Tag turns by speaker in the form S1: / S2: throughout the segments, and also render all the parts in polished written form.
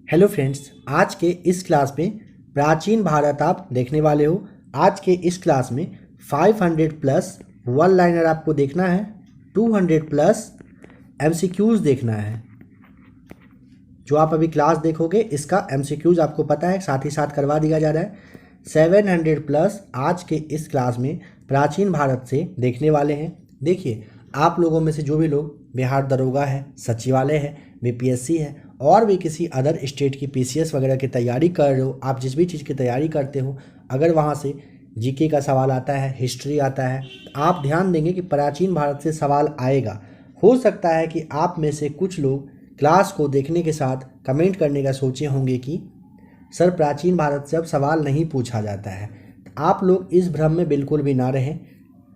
S1: Hello friends, आज के इस क्लास में प्राचीन भारत आप देखने वाले हो। आज के इस क्लास में 500 प्लस वन लाइनर आपको देखना है, 200 प्लस एमसीक्यूज देखना है। जो आप अभी क्लास देखोगे इसका एमसीक्यूज आपको पता है, साथ ही साथ करवा दिया जा रहा है। 700 प्लस आज के इस क्लास में प्राचीन भारत से देखने वाले हैं। देखिए, आप लोगों में से जो भी लोग बिहार दरोगा है, सचिवालय है, बीपीएससी है और भी किसी अदर स्टेट की पीसीएस वगैरह की तैयारी कर रहे हो, आप जिस भी चीज़ की तैयारी करते हो, अगर वहाँ से जीके का सवाल आता है, हिस्ट्री आता है, तो आप ध्यान देंगे कि प्राचीन भारत से सवाल आएगा। हो सकता है कि आप में से कुछ लोग क्लास को देखने के साथ कमेंट करने का सोचे होंगे कि सर प्राचीन भारत से अब सवाल नहीं पूछा जाता है। आप लोग इस भ्रम में बिल्कुल भी ना रहें।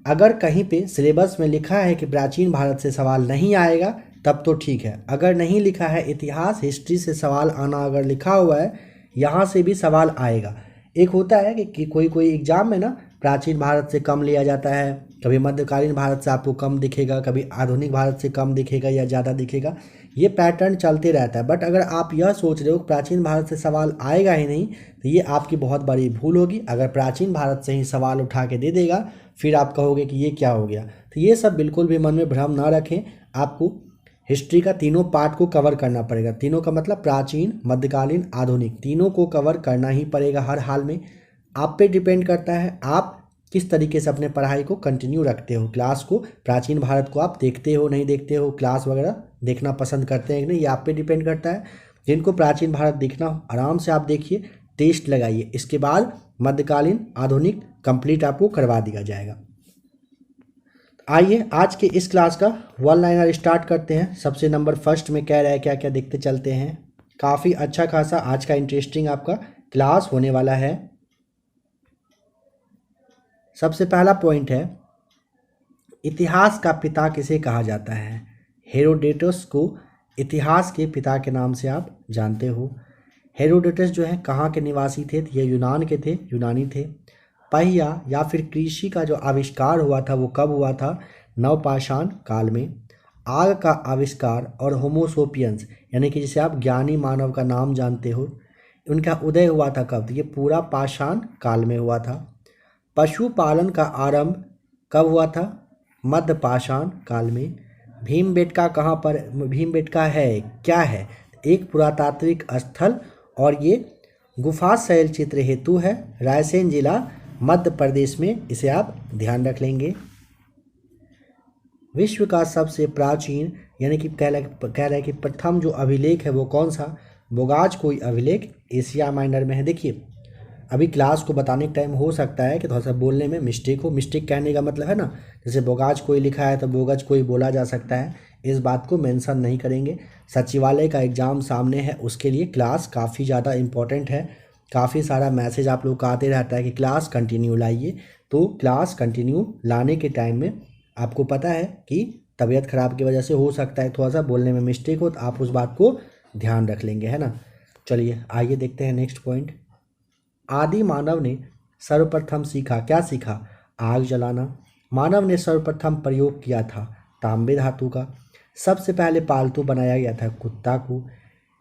S1: अगर कहीं पे सिलेबस में लिखा है कि प्राचीन भारत से सवाल नहीं आएगा तब तो ठीक है, अगर नहीं लिखा है, इतिहास हिस्ट्री से सवाल आना अगर लिखा हुआ है, यहाँ से भी सवाल आएगा। एक होता है कि कोई एग्जाम में ना प्राचीन भारत से कम लिया जाता है, कभी मध्यकालीन भारत से आपको कम दिखेगा, कभी आधुनिक भारत से कम दिखेगा या ज़्यादा दिखेगा, ये पैटर्न चलते रहता है। बट अगर आप यह सोच रहे हो प्राचीन भारत से सवाल आएगा ही नहीं, तो ये आपकी बहुत बड़ी भूल होगी। अगर प्राचीन भारत से ही सवाल उठा के दे देगा फिर आप कहोगे कि ये क्या हो गया। तो ये सब बिल्कुल भी मन में भ्रम ना रखें। आपको हिस्ट्री का तीनों पार्ट को कवर करना पड़ेगा। तीनों का मतलब प्राचीन, मध्यकालीन, आधुनिक, तीनों को कवर करना ही पड़ेगा हर हाल में। आप पे डिपेंड करता है आप किस तरीके से अपने पढ़ाई को कंटिन्यू रखते हो। क्लास को, प्राचीन भारत को आप देखते हो नहीं देखते हो, क्लास वगैरह देखना पसंद करते हैं कि नहीं, ये आप पे डिपेंड करता है। जिनको प्राचीन भारत देखना हो आराम से आप देखिए, टेस्ट लगाइए, इसके बाद मध्यकालीन, आधुनिक कंप्लीट आपको करवा दिया जाएगा। आइए आज के इस क्लास का वन लाइनर स्टार्ट करते हैं। सबसे नंबर फर्स्ट में कह रहा है क्या क्या देखते चलते हैं। काफ़ी अच्छा खासा आज का इंटरेस्टिंग आपका क्लास होने वाला है। सबसे पहला पॉइंट है, इतिहास का पिता किसे कहा जाता है। हेरोडेटस को इतिहास के पिता के नाम से आप जानते हो। हेरोडेटस जो है कहाँ के निवासी थे, ये यूनान के थे, यूनानी थे। पहिया या फिर कृषि का जो आविष्कार हुआ था वो कब हुआ था, नवपाषाण काल में। आग का आविष्कार और होमोसोपियंस यानी कि जिसे आप ज्ञानी मानव का नाम जानते हो, उनका उदय हुआ था कब, ये पूरा पाषाण काल में हुआ था। पशुपालन का आरंभ कब हुआ था, मध्य पाषाण काल में। भीमबेटका कहाँ पर, भीमबेटका है क्या है, एक पुरातात्विक स्थल और ये गुफा शैल चित्र हेतु है, रायसेन जिला मध्य प्रदेश में, इसे आप ध्यान रख लेंगे। विश्व का सबसे प्राचीन यानी कि कह रहा है कि प्रथम जो अभिलेख है वो कौन सा, बोगाज-कोई अभिलेख एशिया माइनर में है। देखिए, अभी क्लास को बताने के टाइम हो सकता है कि थोड़ा सा बोलने में मिस्टेक हो। मिस्टेक कहने का मतलब है ना, जैसे बोगाज कोई लिखा है तो बोगज कोई बोला जा सकता है, इस बात को मेंशन नहीं करेंगे। सचिवालय का एग्ज़ाम सामने है, उसके लिए क्लास काफ़ी ज़्यादा इम्पोर्टेंट है। काफ़ी सारा मैसेज आप लोग का आते रहता है कि क्लास कंटिन्यू लाइए, तो क्लास कंटिन्यू लाने के टाइम में आपको पता है कि तबीयत ख़राब की वजह से हो सकता है थोड़ा सा बोलने में मिस्टेक हो, तो आप उस बात को ध्यान रख लेंगे, है ना। चलिए आइए देखते हैं नेक्स्ट पॉइंट। आदि मानव ने सर्वप्रथम सीखा, क्या सीखा, आग जलाना। मानव ने सर्वप्रथम प्रयोग किया था तांबे धातु का। सबसे पहले पालतू बनाया गया था कुत्ता को।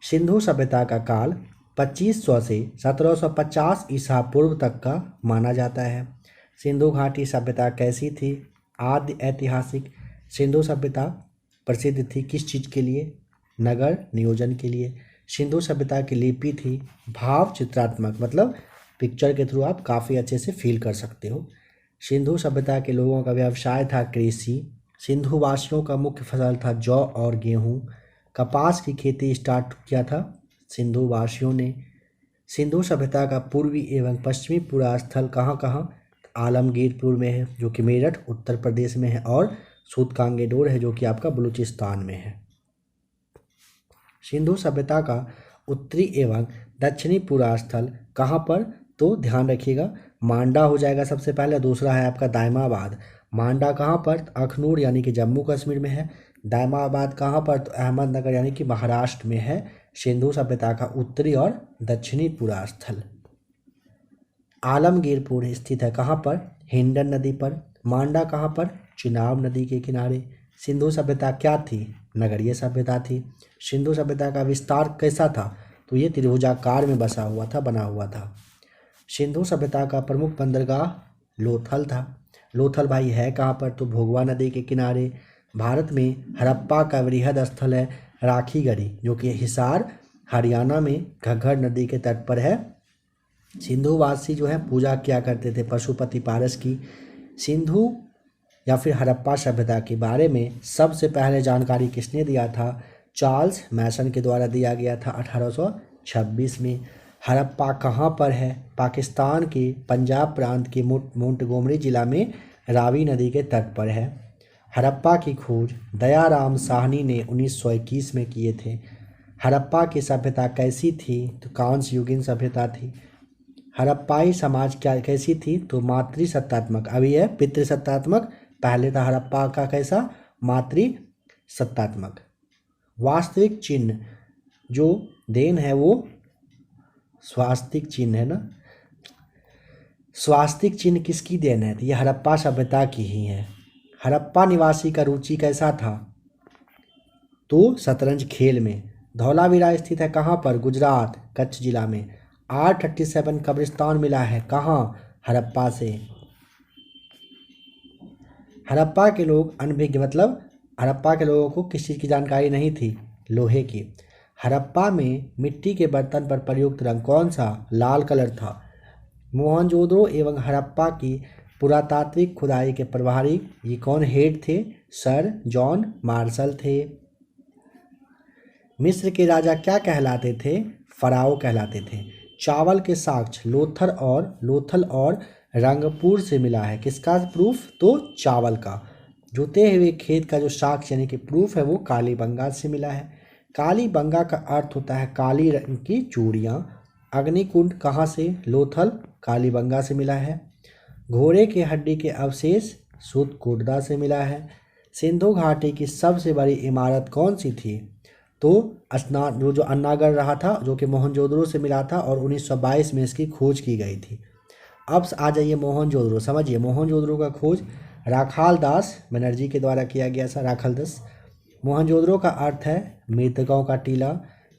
S1: सिंधु सभ्यता का काल 2500 से 1750 ईसा पूर्व तक का माना जाता है। सिंधु घाटी सभ्यता कैसी थी, आदि ऐतिहासिक। सिंधु सभ्यता प्रसिद्ध थी किस चीज़ के लिए, नगर नियोजन के लिए। सिंधु सभ्यता की लिपि थी भाव चित्रात्मक, मतलब पिक्चर के थ्रू आप काफ़ी अच्छे से फील कर सकते हो। सिंधु सभ्यता के लोगों का व्यवसाय था कृषि। सिंधु वासियों का मुख्य फसल था जौ और गेहूँ। कपास की खेती स्टार्ट किया था सिंधु वासियों ने। सिंधु सभ्यता का पूर्वी एवं पश्चिमी पूरा स्थल कहाँ कहाँ, आलमगीरपुर में है जो कि मेरठ उत्तर प्रदेश में है, और सूतकांगेडोर है जो कि आपका बलूचिस्तान में है। सिंधु सभ्यता का उत्तरी एवं दक्षिणी पूरा स्थल कहाँ पर, तो ध्यान रखिएगा, मांडा हो जाएगा सबसे पहले, दूसरा है आपका दायमाबाद। मांडा कहाँ पर, अखनूर यानी कि जम्मू कश्मीर में है। दायमाबाद कहाँ पर, तो अहमदनगर यानी कि महाराष्ट्र में है। सिंधु सभ्यता का उत्तरी और दक्षिणी पूरा स्थल। आलमगीरपुर स्थित है कहाँ पर, हिंडन नदी पर। मांडा कहाँ पर, चिनाब नदी के किनारे। सिंधु सभ्यता क्या थी, नगरीय सभ्यता थी। सिंधु सभ्यता का विस्तार कैसा था, तो ये त्रिभुजाकार में बसा हुआ था, बना हुआ था। सिंधु सभ्यता का प्रमुख बंदरगाह लोथल था। लोथल भाई है कहाँ पर? तो भोगवा नदी के किनारे। भारत में हड़प्पा का वृहद स्थल है राखीगढ़ी, जो कि हिसार हरियाणा में घग्गर नदी के तट पर है। सिंधुवासी जो है पूजा किया करते थे पशुपति पारस की। सिंधु या फिर हड़प्पा सभ्यता के बारे में सबसे पहले जानकारी किसने दिया था? चार्ल्स मैसन के द्वारा दिया गया था 1826 में। हड़प्पा कहाँ पर है? पाकिस्तान के पंजाब प्रांत के मोंटगोमरी जिला में रावी नदी के तट पर है। हड़प्पा की खोज दयाराम साहनी ने 1921 में किए थे। हड़प्पा की सभ्यता कैसी थी? तो कांस्य युगीन सभ्यता थी। हड़प्पाई समाज क्या कैसी थी? तो मातृसत्तात्मक। अभी है पितृसत्तात्मक, पहले था हड़प्पा का कैसा? मातृसत्तात्मक। वास्तविक चिन्ह जो देन है वो स्वास्तिक चिन्ह है ना। स्वास्तिक चिन्ह किसकी देन है? तो ये हड़प्पा सभ्यता की ही है। हड़प्पा निवासी का रुचि कैसा था? तो शतरंज खेल में। धौलावीरा स्थित है कहाँ पर? गुजरात, कच्छ जिला में। R37 कब्रिस्तान मिला है कहाँ? हड़प्पा से। हड़प्पा के लोग अनभिज्ञ, मतलब हड़प्पा के लोगों को किस चीज़ की जानकारी नहीं थी? लोहे की। हड़प्पा में मिट्टी के बर्तन पर प्रयुक्त रंग कौन सा? लाल कलर था। मोहनजोदड़ो एवं हड़प्पा की पुरातात्विक खुदाई के प्रभारी ये कौन हेड थे? सर जॉन मार्शल थे। मिस्र के राजा क्या कहलाते थे? फराओ कहलाते थे। चावल के साक्ष्य लोथल और रंगपुर से मिला है। किसका प्रूफ? तो चावल का। जुते हुए खेत का जो साक्ष्य यानी कि प्रूफ है वो कालीबंगा से मिला है। कालीबंगा का अर्थ होता है काली रंग की चूड़ियाँ। अग्निकुंड कहाँ से? लोथल, कालीबंगा से मिला है। घोड़े के हड्डी के अवशेष सुतकोटदा से मिला है। सिंधु घाटी की सबसे बड़ी इमारत कौन सी थी? तो स्नान जो अन्नागढ़ रहा था, जो कि मोहनजोदड़ो से मिला था और 1922 में इसकी खोज की गई थी। अब आ जाइए मोहनजोदड़ो। समझिए मोहनजोदड़ो का खोज राखाल दास बनर्जी के द्वारा किया गया था। राखाल दास। मोहनजोदड़ो का अर्थ है मृतकों का टीला।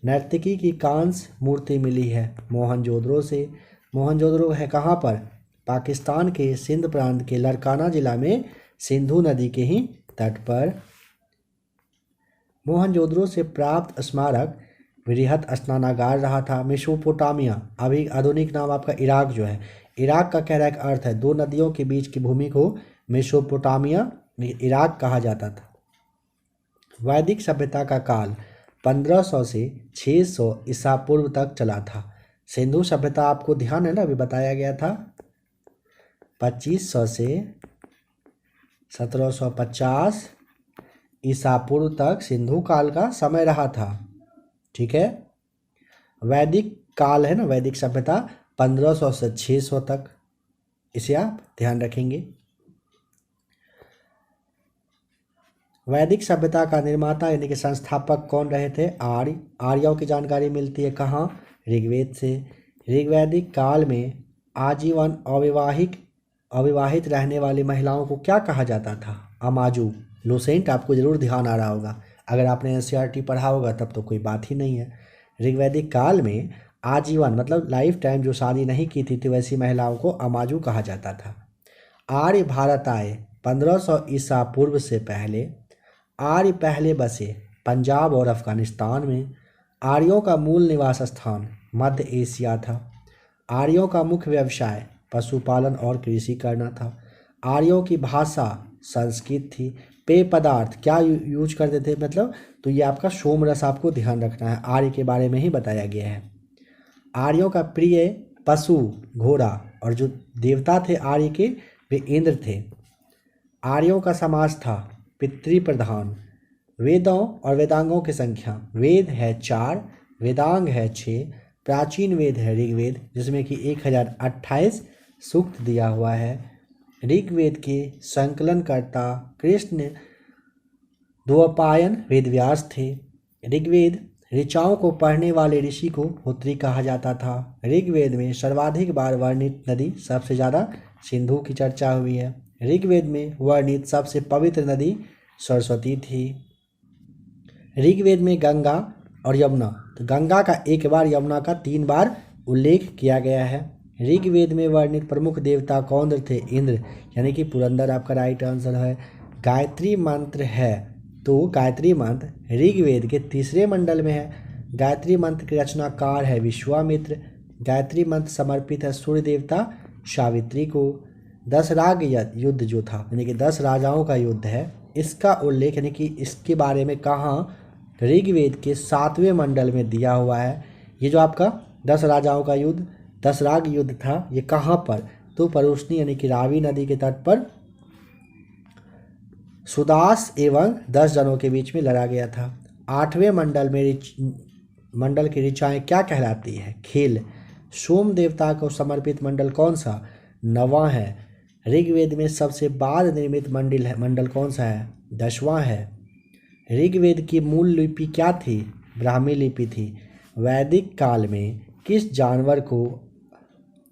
S1: नर्तकी की कांस्य मूर्ति मिली है मोहनजोदड़ो से। मोहनजोदड़ो है कहाँ पर? पाकिस्तान के सिंध प्रांत के लड़काना जिला में, सिंधु नदी के ही तट पर। मोहनजोदड़ो से प्राप्त स्मारक वृहत स्नानागार रहा था। मेसोपोटामिया, अभी आधुनिक नाम आपका इराक जो है। इराक का कह रहा एक अर्थ है दो नदियों के बीच की भूमि को मेसोपोटामिया इराक कहा जाता था। वैदिक सभ्यता का काल 1500 से 600 ईसा पूर्व तक चला था। सिंधु सभ्यता आपको ध्यान है ना, अभी बताया गया था 2500 से 1750 ईसा पूर्व तक सिंधु काल का समय रहा था। ठीक है। वैदिक काल है ना, वैदिक सभ्यता 1500 से 600 तक, इसे आप ध्यान रखेंगे। वैदिक सभ्यता का निर्माता यानी कि संस्थापक कौन रहे थे? आर्य। आर्यों की जानकारी मिलती है कहाँ? ऋग्वेद से। ऋग्वैदिक काल में आजीवन अविवाहित रहने वाली महिलाओं को क्या कहा जाता था? अमाजू। लुसेंट आपको जरूर ध्यान आ रहा होगा, अगर आपने एनसीईआरटी पढ़ा होगा तब तो कोई बात ही नहीं है। ऋग्वैदिक काल में आजीवन मतलब लाइफ टाइम जो शादी नहीं की थी तो वैसी महिलाओं को अमाजू कहा जाता था। आर्य भारत आए 1500 ईसा पूर्व से पहले। आर्य पहले बसे पंजाब और अफगानिस्तान में। आर्यों का मूल निवास स्थान मध्य एशिया था। आर्यों का मुख्य व्यवसाय पशुपालन और कृषि करना था। आर्यों की भाषा संस्कृत थी। पेय पदार्थ क्या यूज करते थे मतलब, तो ये आपका सोमरस आपको ध्यान रखना है, आर्य के बारे में ही बताया गया है। आर्यों का प्रिय पशु घोड़ा और जो देवता थे आर्य के वे इंद्र थे। आर्यों का समाज था पितृप्रधान। वेदों और वेदांगों की संख्या, वेद है 4, वेदांग है 6। प्राचीन वेद है ऋग्वेद जिसमें कि 1028 सूक्त दिया हुआ है। ऋग्वेद के संकलनकर्ता कृष्ण द्वैपायन वेदव्यास थे। ऋग्वेद ऋचाओं को पढ़ने वाले ऋषि को होत्री कहा जाता था। ऋग्वेद में सर्वाधिक बार वर्णित नदी सबसे ज़्यादा सिंधु की चर्चा हुई है। ऋग्वेद में वर्णित सबसे पवित्र नदी सरस्वती थी। ऋग्वेद में गंगा और यमुना तो गंगा का 1 बार, यमुना का 3 बार उल्लेख किया गया है। ऋग्वेद में वर्णित प्रमुख देवता कौन थे? इंद्र, यानी कि पुरंदर आपका राइट आंसर है। गायत्री मंत्र है, तो गायत्री मंत्र ऋग्वेद के 3रे मंडल में है। गायत्री मंत्र के रचनाकार है विश्वामित्र। गायत्री मंत्र समर्पित है सूर्य देवता सावित्री को। 10 राग युद्ध जो था, यानी कि 10 राजाओं का युद्ध है, इसका उल्लेख यानी कि इसके बारे में कहाँ? ऋग्वेद के 7वें मंडल में दिया हुआ है। ये जो आपका 10 राजाओं का युद्ध, 10 राग युद्ध था, ये कहाँ पर? तो परुष्णी यानी कि रावी नदी के तट पर सुदास एवं 10 जनों के बीच में लड़ा गया था। 8वें मंडल की ऋचाएँ क्या कहलाती है? खेल। सोम देवता को समर्पित मंडल कौन सा? 9वां है। ऋग्वेद में सबसे बाद निर्मित मंडल कौन सा है? 10वां है। ऋग्वेद की मूल लिपि क्या थी? ब्राह्मी लिपि थी। वैदिक काल में किस जानवर को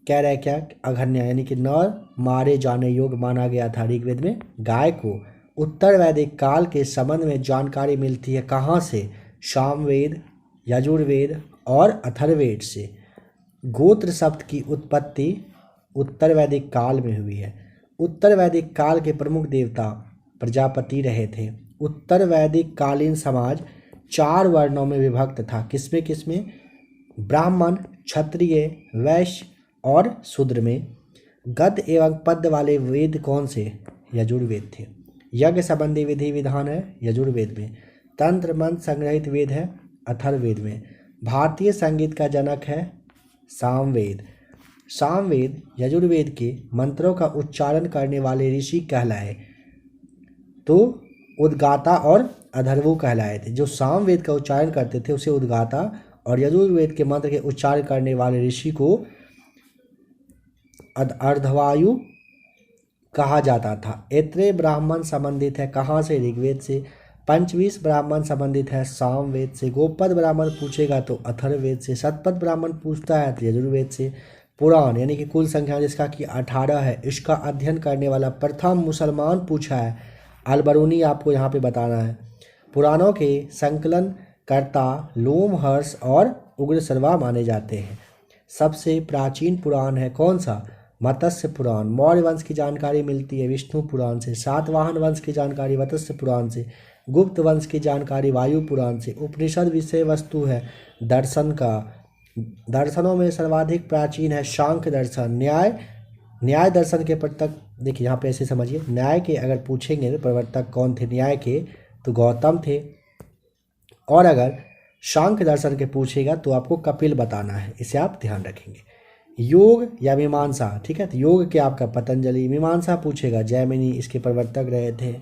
S1: कह रहे क्या? अघन्य, यानी कि न मारे जाने योग्य माना गया था ऋग्वेद में? गाय को। उत्तर वैदिक काल के संबंध में जानकारी मिलती है कहाँ से? सामवेद, यजुर्वेद और अथर्ववेद से। गोत्र शब्द की उत्पत्ति उत्तर वैदिक काल में हुई है। उत्तर वैदिक काल के प्रमुख देवता प्रजापति रहे थे। उत्तर वैदिक कालीन समाज 4 वर्णों में विभक्त था। किसमें किसमें? ब्राह्मण, क्षत्रिय, वैश्य और शूद्र में। गद्य एवं पद्य वाले वेद कौन से? यजुर्वेद थे। यज्ञ संबंधी विधि विधान है यजुर्वेद में। तंत्र मंत्र संग्रहित वेद है अथर्ववेद में। भारतीय संगीत का जनक है सामवेद। सामवेद यजुर्वेद के मंत्रों का उच्चारण करने वाले ऋषि कहलाए, तो उद्गाता और अथर्वु कहलाए थे। जो सामवेद का उच्चारण करते थे उसे उद्गाता, और यजुर्वेद के मंत्र के उच्चारण करने वाले ऋषि को अर्धवायु कहा जाता था। ऐत्रेय ब्राह्मण संबंधित है कहाँ से? ऋग्वेद से। पंचवीस ब्राह्मण संबंधित है सामवेद से। गोपद ब्राह्मण पूछेगा तो अथर्ववेद से। शतपथ ब्राह्मण पूछता है तो यजुर्वेद से। पुराण यानी कि कुल संख्या जिसका कि 18 है, इसका अध्ययन करने वाला प्रथम मुसलमान पूछा है अलबरूनी, आपको यहाँ पे बताना है। पुराणों के संकलन कर्ता लोमहर्ष और उग्रश्रवा माने जाते हैं। सबसे प्राचीन पुराण है कौन सा? मत्स्य पुराण। मौर्य वंश की जानकारी मिलती है विष्णु पुराण से। सातवाहन वंश की जानकारी मत्स्य पुराण से। गुप्त वंश की जानकारी वायु पुराण से। उपनिषद विषय वस्तु है दर्शन का। दर्शनों में सर्वाधिक प्राचीन है सांख्य दर्शन। न्याय दर्शन के प्रवर्तक, देखिए यहाँ पे ऐसे समझिए, न्याय के अगर पूछेंगे तो प्रवर्तक कौन थे न्याय के? तो गौतम थे। और अगर सांख्य दर्शन के पूछेगा तो आपको कपिल बताना है, इसे आप ध्यान रखेंगे। योग या मीमांसा, ठीक है, तो योग के आपका पतंजलि। मीमांसा पूछेगा जैमिनी, इसके प्रवर्तक रहे थे।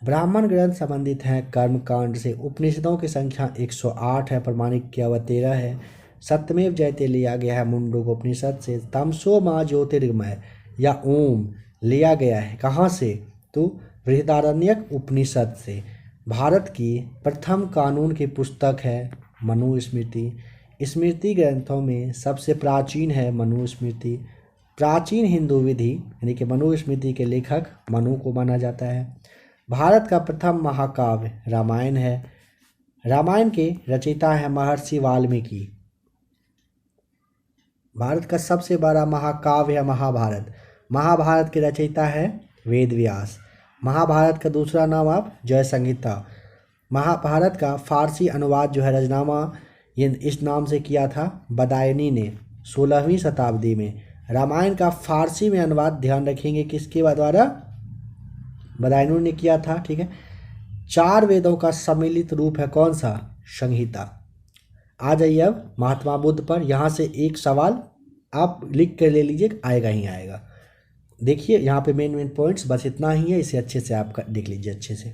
S1: ब्राह्मण ग्रंथ संबंधित हैं कर्मकांड से। उपनिषदों की संख्या 108 है, प्रमाणिक की 13 है। सत्यमेव जयते लिया गया है मुंडकोपनिषद से। तमसो माँ ज्योतिर्गमय या ओम लिया गया है कहाँ से? तो बृहदारण्यक उपनिषद से। भारत की प्रथम कानून की पुस्तक है मनुस्मृति। स्मृति ग्रंथों में सबसे प्राचीन है मनुस्मृति। प्राचीन हिंदू विधि यानी कि मनुस्मृति के लेखक मनु को माना जाता है। भारत का प्रथम महाकाव्य रामायण है। रामायण के रचयिता है महर्षि वाल्मीकि। भारत का सबसे बड़ा महाकाव्य है महाभारत। महाभारत के रचयिता है वेद व्यास। महाभारत का दूसरा नाम आप जय संहिता। महाभारत का फारसी अनुवाद जो है रजनामा, ये इस नाम से किया था बदायनी ने 16वीं शताब्दी में। रामायण का फारसी में अनुवाद ध्यान रखेंगे किसके द्वारा? बदायनी ने किया था, ठीक है। 4 वेदों का सम्मिलित रूप है कौन सा? संहिता। आ जाइए अब महात्मा बुद्ध पर। यहाँ से एक सवाल आप लिख कर ले लीजिए, आएगा ही आएगा। देखिए यहाँ पे मेन पॉइंट्स बस इतना ही है, इसे अच्छे से आप देख लीजिए अच्छे से।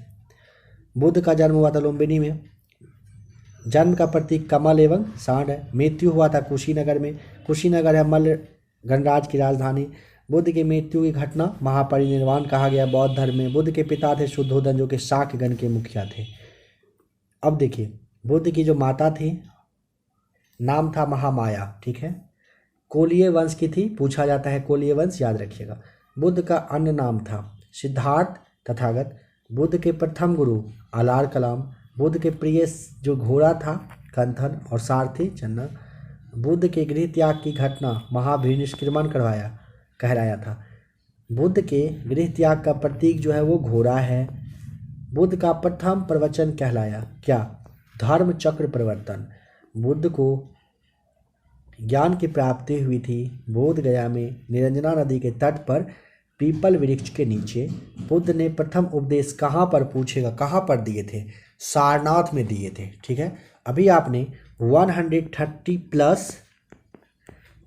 S1: बुद्ध का जन्म हुआ था लुम्बिनी में। जन्म का प्रतीक कमल एवं सांड है। मृत्यु हुआ था कुशीनगर में। कुशीनगर है मल्ल गणराज की राजधानी। बुद्ध की मृत्यु की घटना महापरिनिर्वाण कहा गया बौद्ध धर्म में। बुद्ध के पिता थे शुद्धोधन जो कि शाक्यगण के मुखिया थे। अब देखिए बुद्ध की जो माता थी नाम था महामाया, ठीक है। कोलीय वंश की थी, पूछा जाता है कोलीय वंश, याद रखिएगा। बुद्ध का अन्य नाम था सिद्धार्थ तथागत। बुद्ध के प्रथम गुरु अलार कलाम। बुद्ध के प्रिय जो घोड़ा था कंथन और सारथी चन्ना। बुद्ध के गृह त्याग की घटना महाभिनिष्क्रमण करवाया कहलाया था। बुद्ध के गृह त्याग का प्रतीक जो है वो घोड़ा है। बुद्ध का प्रथम प्रवचन कहलाया क्या? धर्म चक्र प्रवर्तन। बुद्ध को ज्ञान की प्राप्ति हुई थी बोध गया में निरंजना नदी के तट पर पीपल वृक्ष के नीचे। बुद्ध ने प्रथम उपदेश कहाँ पर पूछेगा, कहाँ पर दिए थे? सारनाथ में दिए थे। ठीक है, अभी आपने 130 प्लस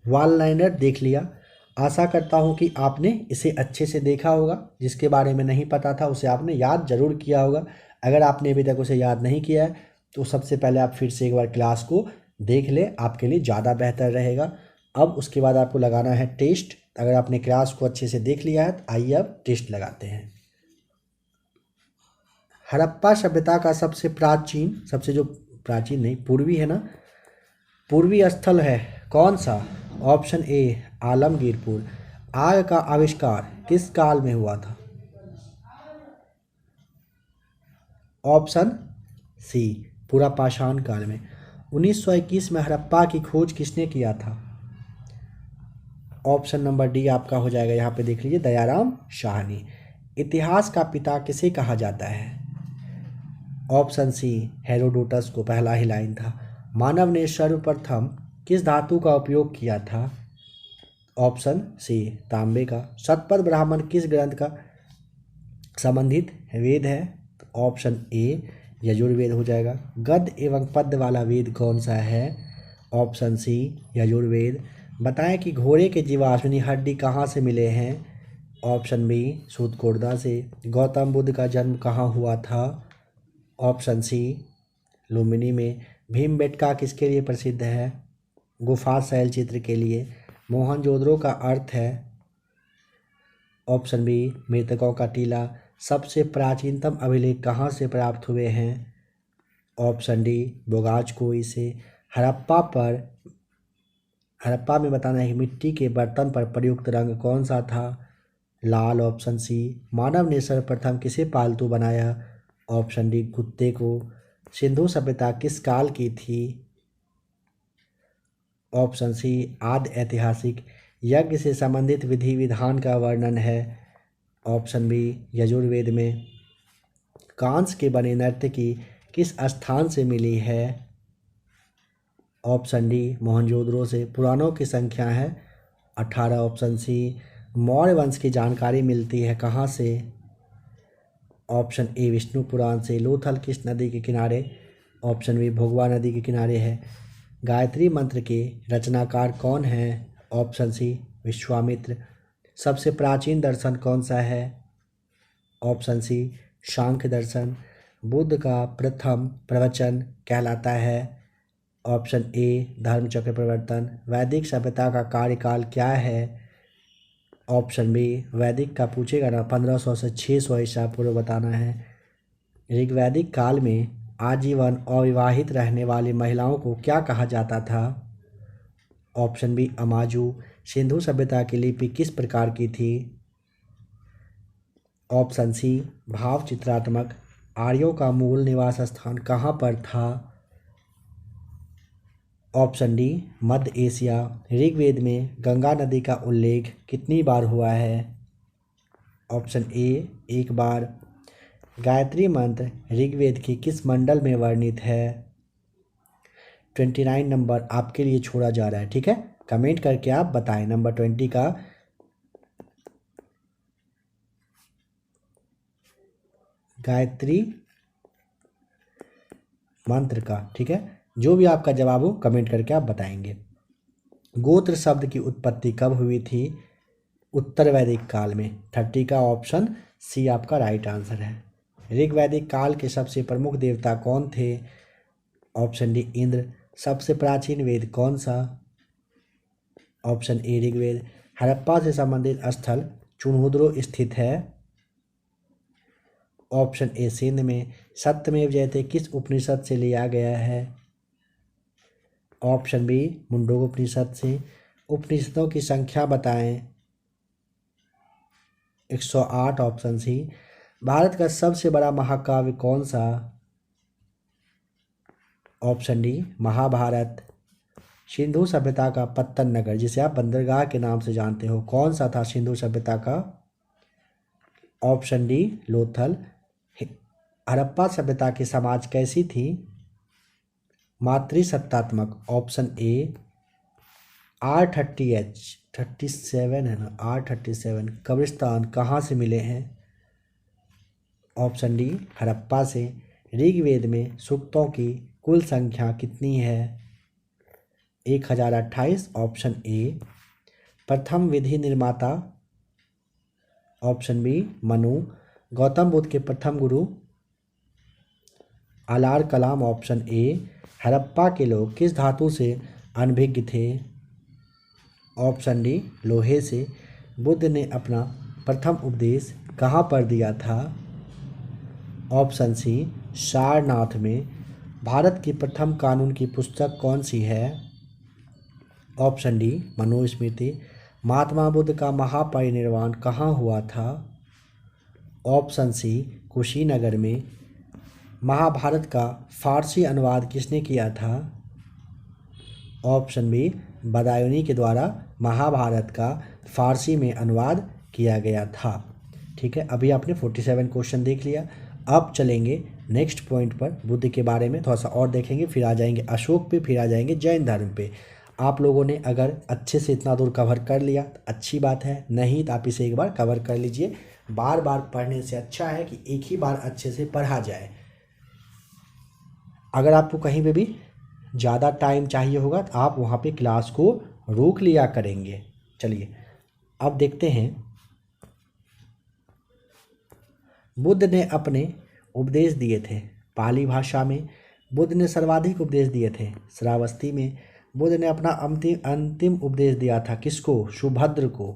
S1: वन लाइनर देख लिया। आशा करता हूँ कि आपने इसे अच्छे से देखा होगा। जिसके बारे में नहीं पता था उसे आपने याद जरूर किया होगा। अगर आपने अभी तक उसे याद नहीं किया है तो सबसे पहले आप फिर से एक बार क्लास को देख लें, आपके लिए ज़्यादा बेहतर रहेगा। अब उसके बाद आपको लगाना है टेस्ट। अगर आपने क्लास को अच्छे से देख लिया है तो आइए अब टेस्ट लगाते हैं। हड़प्पा सभ्यता का सबसे प्राचीन, सबसे जो प्राचीन नहीं पूर्वी है ना, पूर्वी स्थल है कौन सा? Option A Alamgirpur. आग का आविष्कार किस काल में हुआ था? ऑप्शन सी पुरापाषाण काल में। 1921 में हड़प्पा की खोज किसने किया था? ऑप्शन नंबर डी आपका हो जाएगा, यहाँ पे देख लीजिए, दयाराम साहनी। इतिहास का पिता किसे कहा जाता है? ऑप्शन सी हेरोडोटस को, पहला ही लाइन था। मानव ने सर्वप्रथम किस धातु का उपयोग किया था? ऑप्शन सी तांबे का। शतपथ ब्राह्मण किस ग्रंथ का संबंधित वेद है? तो ऑप्शन ए यजुर्वेद हो जाएगा। गद्य एवं पद्य वाला वेद कौन सा है? Option C Yajurveda. बताएं कि घोड़े के जीवाश्म यानी हड्डी कहाँ से मिले हैं? ऑप्शन बी सूतकोड़दा से। गौतम बुद्ध का जन्म कहाँ हुआ था? ऑप्शन सी लुम्बिनी में। भीमबेटका किसके लिए प्रसिद्ध है? गुफा शैल चित्र के लिए। मोहनजोदड़ो का अर्थ है? ऑप्शन बी मृतकों का टीला। सबसे प्राचीनतम अभिलेख कहाँ से प्राप्त हुए हैं? ऑप्शन डी बोगाजकोई से। हड़प्पा में बताना है कि मिट्टी के बर्तन पर प्रयुक्त रंग कौन सा था? लाल। Option C. मानव ने सर्वप्रथम किसे पालतू बनाया? ऑप्शन डी कुत्ते को। सिंधु सभ्यता किस काल की थी? ऑप्शन सी आदि ऐतिहासिक। यज्ञ से संबंधित विधि विधान का वर्णन है? ऑप्शन बी यजुर्वेद में। कांस्य के बने नर्तकी किस स्थान से मिली है? ऑप्शन डी मोहनजोदड़ो से। पुराणों की संख्या है 18। Option C. मौर्य वंश की जानकारी मिलती है कहाँ से? ऑप्शन ए विष्णु पुराण से। लोथल किस नदी के किनारे? ऑप्शन बी भोगवा नदी के किनारे है। गायत्री मंत्र के रचनाकार कौन है? Option C Vishwamitra. सबसे प्राचीन दर्शन कौन सा है? ऑप्शन सी सांख्य दर्शन। बुद्ध का प्रथम प्रवचन कहलाता है? ऑप्शन ए धर्मचक्र प्रवर्तन। वैदिक सभ्यता का कार्यकाल क्या है? ऑप्शन बी वैदिक का पूछेगा ना 1500 से 600 ईसा पूर्व बताना है। ऋग्वैदिक काल में आजीवन अविवाहित रहने वाली महिलाओं को क्या कहा जाता था? Option B अमाजू। सिंधु सभ्यता की लिपि किस प्रकार की थी? ऑप्शन सी भाव चित्रात्मक। आर्यों का मूल निवास स्थान कहाँ पर था? ऑप्शन डी मध्य एशिया। ऋग्वेद में गंगा नदी का उल्लेख कितनी बार हुआ है? ऑप्शन ए एक बार। गायत्री मंत्र ऋग्वेद की किस मंडल में वर्णित है? 29 नंबर आपके लिए छोड़ा जा रहा है। ठीक है, कमेंट करके आप बताएं नंबर 20 का गायत्री मंत्र का। ठीक है, जो भी आपका जवाब हो कमेंट करके आप बताएंगे। गोत्र शब्द की उत्पत्ति कब हुई थी? उत्तर वैदिक काल में। 30 का ऑप्शन सी आपका राइट आंसर है। ऋग्वैदिक काल के सबसे प्रमुख देवता कौन थे? Option D Indra. सबसे प्राचीन वेद कौन सा? Option A Rigveda. हड़प्पा से संबंधित स्थल चुनहुद्रो स्थित है? ऑप्शन ए सिंध में। सत्यमेव जयते किस उपनिषद से लिया गया है? ऑप्शन बी मुंडकोपनिषद से। उपनिषदों की संख्या बताएं। 108। Option C. भारत का सबसे बड़ा महाकाव्य कौन सा? Option D Mahabharat. सिंधु सभ्यता का पत्तन नगर, जिसे आप बंदरगाह के नाम से जानते हो, कौन सा था सिंधु सभ्यता का? Option D Lothal. हड़प्पा सभ्यता की समाज कैसी थी? मातृसत्तात्मक। Option A. R30H 37 है ना, R37 कब्रिस्तान कहाँ से मिले हैं? ऑप्शन डी हड़प्पा से। ऋग्वेद में सूक्तों की कुल संख्या कितनी है? 1028। Option A. प्रथम विधि निर्माता? Option B Manu. गौतम बुद्ध के प्रथम गुरु? आलार कलाम। Option A. हड़प्पा के लोग किस धातु से अनभिज्ञ थे? ऑप्शन डी लोहे से। बुद्ध ने अपना प्रथम उपदेश कहाँ पर दिया था? ऑप्शन सी सारनाथ में। भारत की प्रथम कानून की पुस्तक कौन सी है? Option D Manusmriti. महात्मा बुद्ध का महापरिनिर्वाण कहाँ हुआ था? ऑप्शन सी कुशीनगर में। महाभारत का फारसी अनुवाद किसने किया था? ऑप्शन बी बदायूनी के द्वारा महाभारत का फारसी में अनुवाद किया गया था। ठीक है, अभी आपने 47 क्वेश्चन देख लिया। अब चलेंगे नेक्स्ट पॉइंट पर, बुद्ध के बारे में थोड़ा सा और देखेंगे, फिर आ जाएंगे अशोक पे, फिर आ जाएंगे जैन धर्म पे। आप लोगों ने अगर अच्छे से इतना दूर कवर कर लिया तो अच्छी बात है, नहीं तो आप इसे एक बार कवर कर लीजिए। बार बार पढ़ने से अच्छा है कि एक ही बार अच्छे से पढ़ा जाए। अगर आपको कहीं पे भी ज़्यादा टाइम चाहिए होगा तो आप वहाँ पे क्लास को रोक लिया करेंगे। चलिए अब देखते हैं, बुद्ध ने अपने उपदेश दिए थे पाली भाषा में। बुद्ध ने सर्वाधिक उपदेश दिए थे श्रावस्ती में। बुद्ध ने अपना अंतिम उपदेश दिया था किसको? सुभद्र को।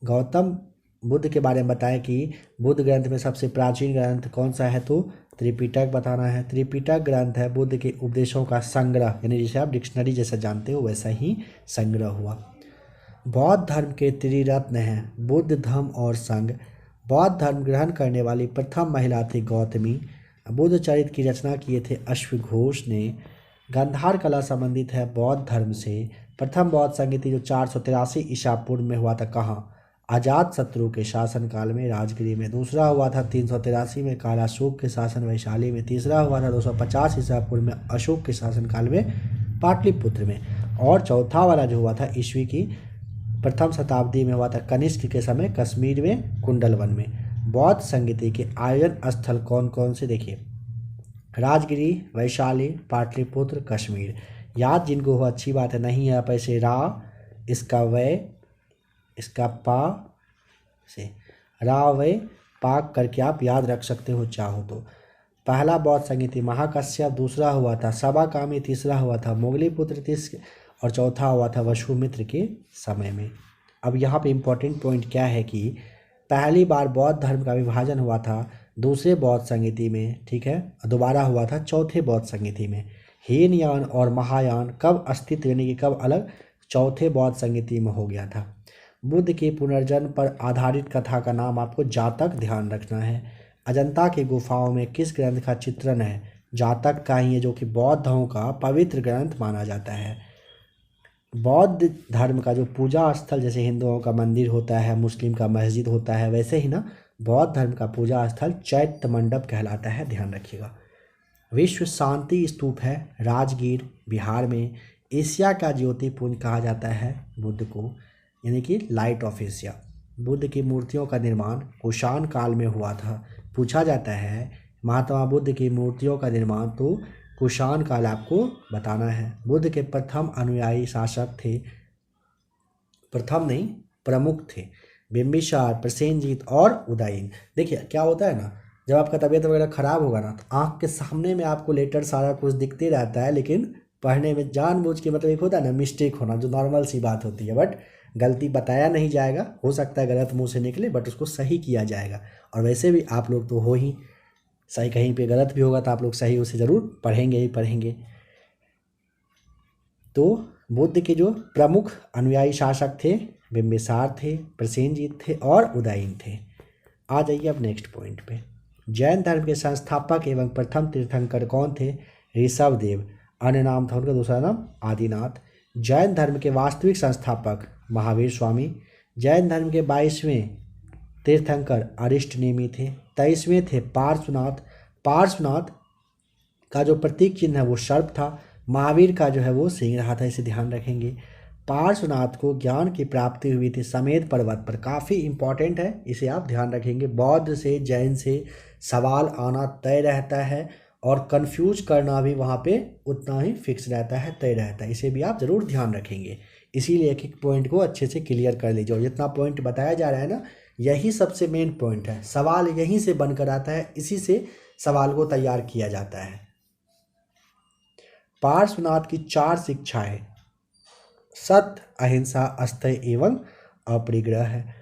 S1: गौतम बुद्ध के बारे में बताएं कि बुद्ध ग्रंथ में सबसे प्राचीन ग्रंथ कौन सा है? तो त्रिपिटक बताना है। त्रिपिटक ग्रंथ है बुद्ध के उपदेशों का संग्रह, यानी जिसे आप डिक्शनरी जैसा जानते हो वैसा ही संग्रह हुआ। बौद्ध धर्म के त्रिरत्न हैं बुद्ध, धम्म और संघ। बौद्ध धर्म ग्रहण करने वाली प्रथम महिला थी गौतमी। बुद्ध चरित्र की रचना किए थे अश्वघोष ने। गांधार कला संबंधित है बौद्ध धर्म से। प्रथम बौद्ध संगीति जो 483 ईसा पूर्व में हुआ था कहाँ? अजात शत्रु के शासनकाल में राजगिरी में। दूसरा हुआ था 383 में कालाशोक के शासन वैशाली में। तीसरा हुआ था 250 ईसा पूर्व में अशोक के शासनकाल में पाटलिपुत्र में। और चौथा वाला जो हुआ था ईस्वी की प्रथम शताब्दी में हुआ था कनिष्क के समय कश्मीर में कुंडलवन में। बौद्ध संगीति के आयोजन स्थल कौन कौन से? देखिए राजगिरी, वैशाली, पाटलिपुत्र, कश्मीर। याद जिनको हो अच्छी बात है, नहीं है आप ऐसे रा, इसका वै, इसका पा से रा वै पाक करके आप याद रख सकते हो चाहो तो। पहला बौद्ध संगीति महाकश्यप, दूसरा हुआ था सबाकामी, तीसरा हुआ था मोगलीपुत्र तीसरा, और चौथा हुआ था वसुमित्र के समय में। अब यहाँ पे इम्पोर्टेंट पॉइंट क्या है कि पहली बार बौद्ध धर्म का विभाजन हुआ था दूसरे बौद्ध संगीति में, ठीक है, दोबारा हुआ था चौथे बौद्ध संगीति में। हीनयान और महायान कब अस्तित्व यानी कि कब अलग? चौथे बौद्ध संगीति में हो गया था। बुद्ध के पुनर्जन्म पर आधारित कथा का नाम आपको जातक ध्यान रखना है। अजंता की गुफाओं में किस ग्रंथ का चित्रण है? जातक का ही है, जो कि बौद्धों का पवित्र ग्रंथ माना जाता है। बौद्ध धर्म का जो पूजा स्थल, जैसे हिंदुओं का मंदिर होता है, मुस्लिम का मस्जिद होता है, वैसे ही ना बौद्ध धर्म का पूजा स्थल चैत्य मंडप कहलाता है, ध्यान रखिएगा। विश्व शांति स्तूप है राजगीर बिहार में। एशिया का ज्योतिपुंज कहा जाता है बुद्ध को, यानी कि लाइट ऑफ एशिया। बुद्ध की मूर्तियों का निर्माण कुषाण काल में हुआ था। पूछा जाता है महात्मा बुद्ध की मूर्तियों का निर्माण, तो कुषाण काल आपको बताना है। बुद्ध के प्रथम अनुयायी शासक थे, प्रथम नहीं प्रमुख थे, बिंबिसार, प्रसेनजीत और उदयन। देखिए क्या होता है ना, जब आपका तबीयत वगैरह खराब होगा ना तो आँख के सामने में आपको लेटर सारा कुछ दिखते रहता है, लेकिन पढ़ने में जानबूझ के मतलब एक होता है ना मिस्टेक होना, जो नॉर्मल सी बात होती है, बट गलती बताया नहीं जाएगा, हो सकता है गलत मुंह से निकले, बट उसको सही किया जाएगा। और वैसे भी आप लोग तो हो ही सही, कहीं पे गलत भी होगा तो आप लोग सही उसे ज़रूर पढ़ेंगे ही पढ़ेंगे। तो बुद्ध के जो प्रमुख अनुयायी शासक थे बिंबिसार थे, प्रसेनजीत थे और उदयन थे। आ जाइए अब नेक्स्ट पॉइंट पे। जैन धर्म के संस्थापक एवं प्रथम तीर्थंकर कौन थे? ऋषभदेव, अन्य नाम था उनका दूसरा नाम आदिनाथ। जैन धर्म के वास्तविक संस्थापक महावीर स्वामी। जैन धर्म के 22वें तीर्थंकर अरिष्टनेमी थे। 23वें थे पार्श्वनाथ। पार्श्वनाथ का जो प्रतीक चिन्ह है वो सर्प था। महावीर का जो है वो सिंह रहा था, इसे ध्यान रखेंगे। पार्श्वनाथ को ज्ञान की प्राप्ति हुई थी समेत पर्वत पर, काफ़ी इंपॉर्टेंट है, इसे आप ध्यान रखेंगे। बौद्ध से जैन से सवाल आना तय रहता है और कंफ्यूज करना भी वहाँ पे उतना ही फिक्स रहता है, तय रहता है, इसे भी आप ज़रूर ध्यान रखेंगे। इसीलिए एक एक पॉइंट को अच्छे से क्लियर कर लीजिए और जितना पॉइंट बताया जा रहा है ना, यही सबसे मेन पॉइंट है। सवाल यहीं से बनकर आता है, इसी से सवाल को तैयार किया जाता है। पार्श्वनाथ की 4 शिक्षाएं सत्य, अहिंसा, अस्तेय एवं अपरिग्रह है।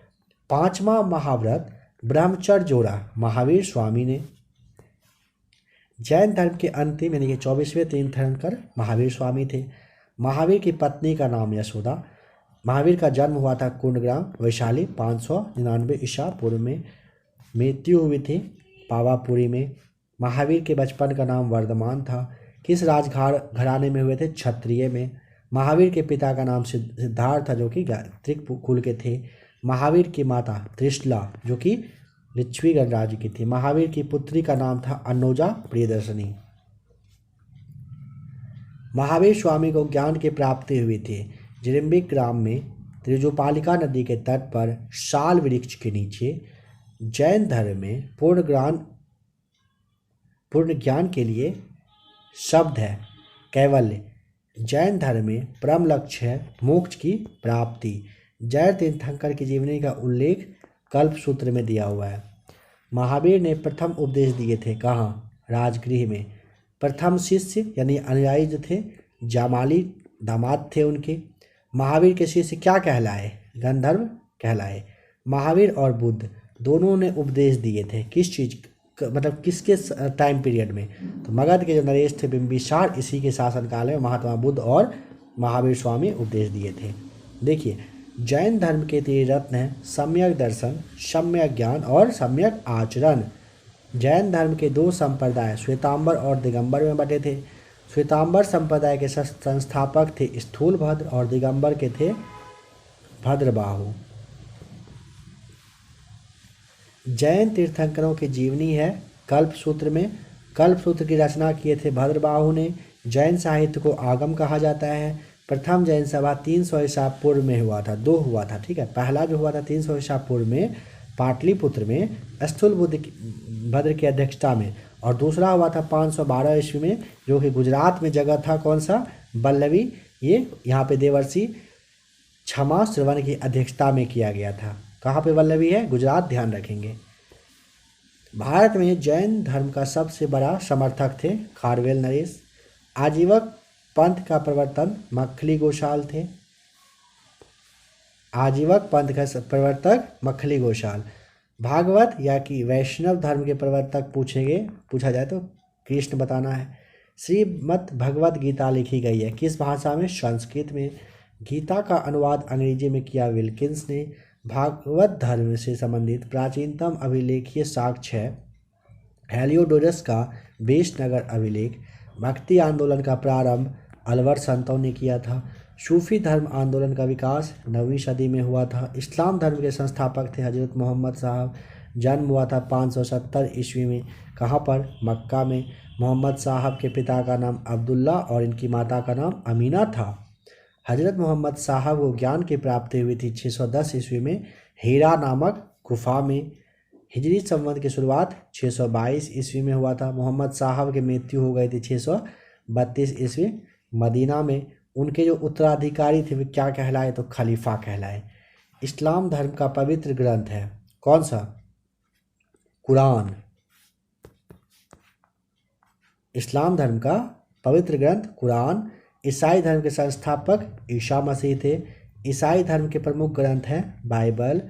S1: 5वां महाव्रत ब्रह्मचर्य जोड़ा महावीर स्वामी ने। जैन धर्म के अंतिम यानी कि 24वें तीर्थंकर महावीर स्वामी थे। महावीर की पत्नी का नाम यशोदा। महावीर का जन्म हुआ था कुंडग्राम वैशाली 599 ईसा पूर्व में। मृत्यु हुई थी पावापुरी में। महावीर के बचपन का नाम वर्धमान था। किस घराने में हुए थे? क्षत्रिय में। महावीर के पिता का नाम सिद्धार्थ था जो कि गायत्रिक कुल के थे। महावीर की माता त्रिशला जो कि लिच्छवी गणराज्य की थी। महावीर की पुत्री का नाम था अनुजा प्रियदर्शनी। महावीर स्वामी को ज्ञान की प्राप्ति हुई थी जिरिम्बिक ग्राम में त्रिजुपालिका नदी के तट पर शाल वृक्ष के नीचे। जैन धर्म में पूर्ण ज्ञान के लिए शब्द है कैवल्य। जैन धर्म में परम लक्ष्य है मोक्ष की प्राप्ति। जैन तीर्थंकर की जीवनी का उल्लेख कल्पसूत्र में दिया हुआ है। महावीर ने प्रथम उपदेश दिए थे कहाँ? राजगृह में। प्रथम शिष्य यानी अनुयायी जो थे जामाली दामाद थे उनके। महावीर के शिष्य क्या कहलाए? गंधर्व कहलाए। महावीर और बुद्ध दोनों ने उपदेश दिए थे किस चीज़ मतलब किसके टाइम पीरियड में? तो मगध के जो नरेश थे बिंबिसार, इसी के शासनकाल में महात्मा बुद्ध और महावीर स्वामी उपदेश दिए थे। देखिए जैन धर्म के 3 रत्न हैं सम्यक दर्शन, सम्यक ज्ञान और सम्यक आचरण। जैन धर्म के 2 संप्रदाय श्वेतांबर और दिगंबर में बटे थे। श्वेतांबर संप्रदाय के संस्थापक थे स्थूलभद्र और दिगंबर के थे भद्रबाहु। जैन तीर्थंकरों की जीवनी है कल्पसूत्र में। कल्पसूत्र की रचना किए थे भद्रबाहु ने। जैन साहित्य को आगम कहा जाता है। प्रथम जैन सभा 300 ईसा पूर्व में हुआ था, 2 हुआ था, ठीक है। पहला जो हुआ था 300 ईसा पूर्व में पाटलिपुत्र में स्थूलभद्र की अध्यक्षता में, और दूसरा हुआ था 512 ईस्वी में जो कि गुजरात में जगह था कौन सा? बल्लवी। ये यहाँ पे देवर्षि क्षमा श्रवण की अध्यक्षता में किया गया था। कहाँ पे वल्लभी है? गुजरात, ध्यान रखेंगे। भारत में जैन धर्म का सबसे बड़ा समर्थक थे खारवेल नरेश। आजीवक पंथ का प्रवर्तन मखली गोशाल थे। आजीवक पंथ का प्रवर्तक मखली गोशाल। भागवत या कि वैष्णव धर्म के प्रवर्तक पूछा जाए तो कृष्ण बताना है। श्रीमद् भगवत गीता लिखी गई है किस भाषा में? संस्कृत में। गीता का अनुवाद अंग्रेजी में किया विल्किंस ने। भागवत धर्म से संबंधित प्राचीनतम अभिलेखीय साक्ष्य है हेलियोडोरस का बेशनगर अभिलेख। भक्ति आंदोलन का प्रारंभ अलवर संतों ने किया था। सूफी धर्म आंदोलन का विकास 9वीं सदी में हुआ था। इस्लाम धर्म के संस्थापक थे हजरत मोहम्मद साहब। जन्म हुआ था 570 ईस्वी में। कहाँ पर? मक्का में। मोहम्मद साहब के पिता का नाम अब्दुल्ला और इनकी माता का नाम अमीना था। हजरत मोहम्मद साहब को ज्ञान की प्राप्ति हुई थी 610 ईस्वी में हीरा नामक गुफा में। हिजरी संवत की शुरुआत 622 ईस्वी में हुआ था। मोहम्मद साहब की मृत्यु हो गई थी 632 ईस्वी मदीना में। उनके जो उत्तराधिकारी थे वे क्या कहलाए? तो खलीफा कहलाए। इस्लाम धर्म का पवित्र ग्रंथ है कौन सा? कुरान। इस्लाम धर्म का पवित्र ग्रंथ कुरान। ईसाई धर्म के संस्थापक ईसा मसीह थे। ईसाई धर्म के प्रमुख ग्रंथ हैं बाइबल।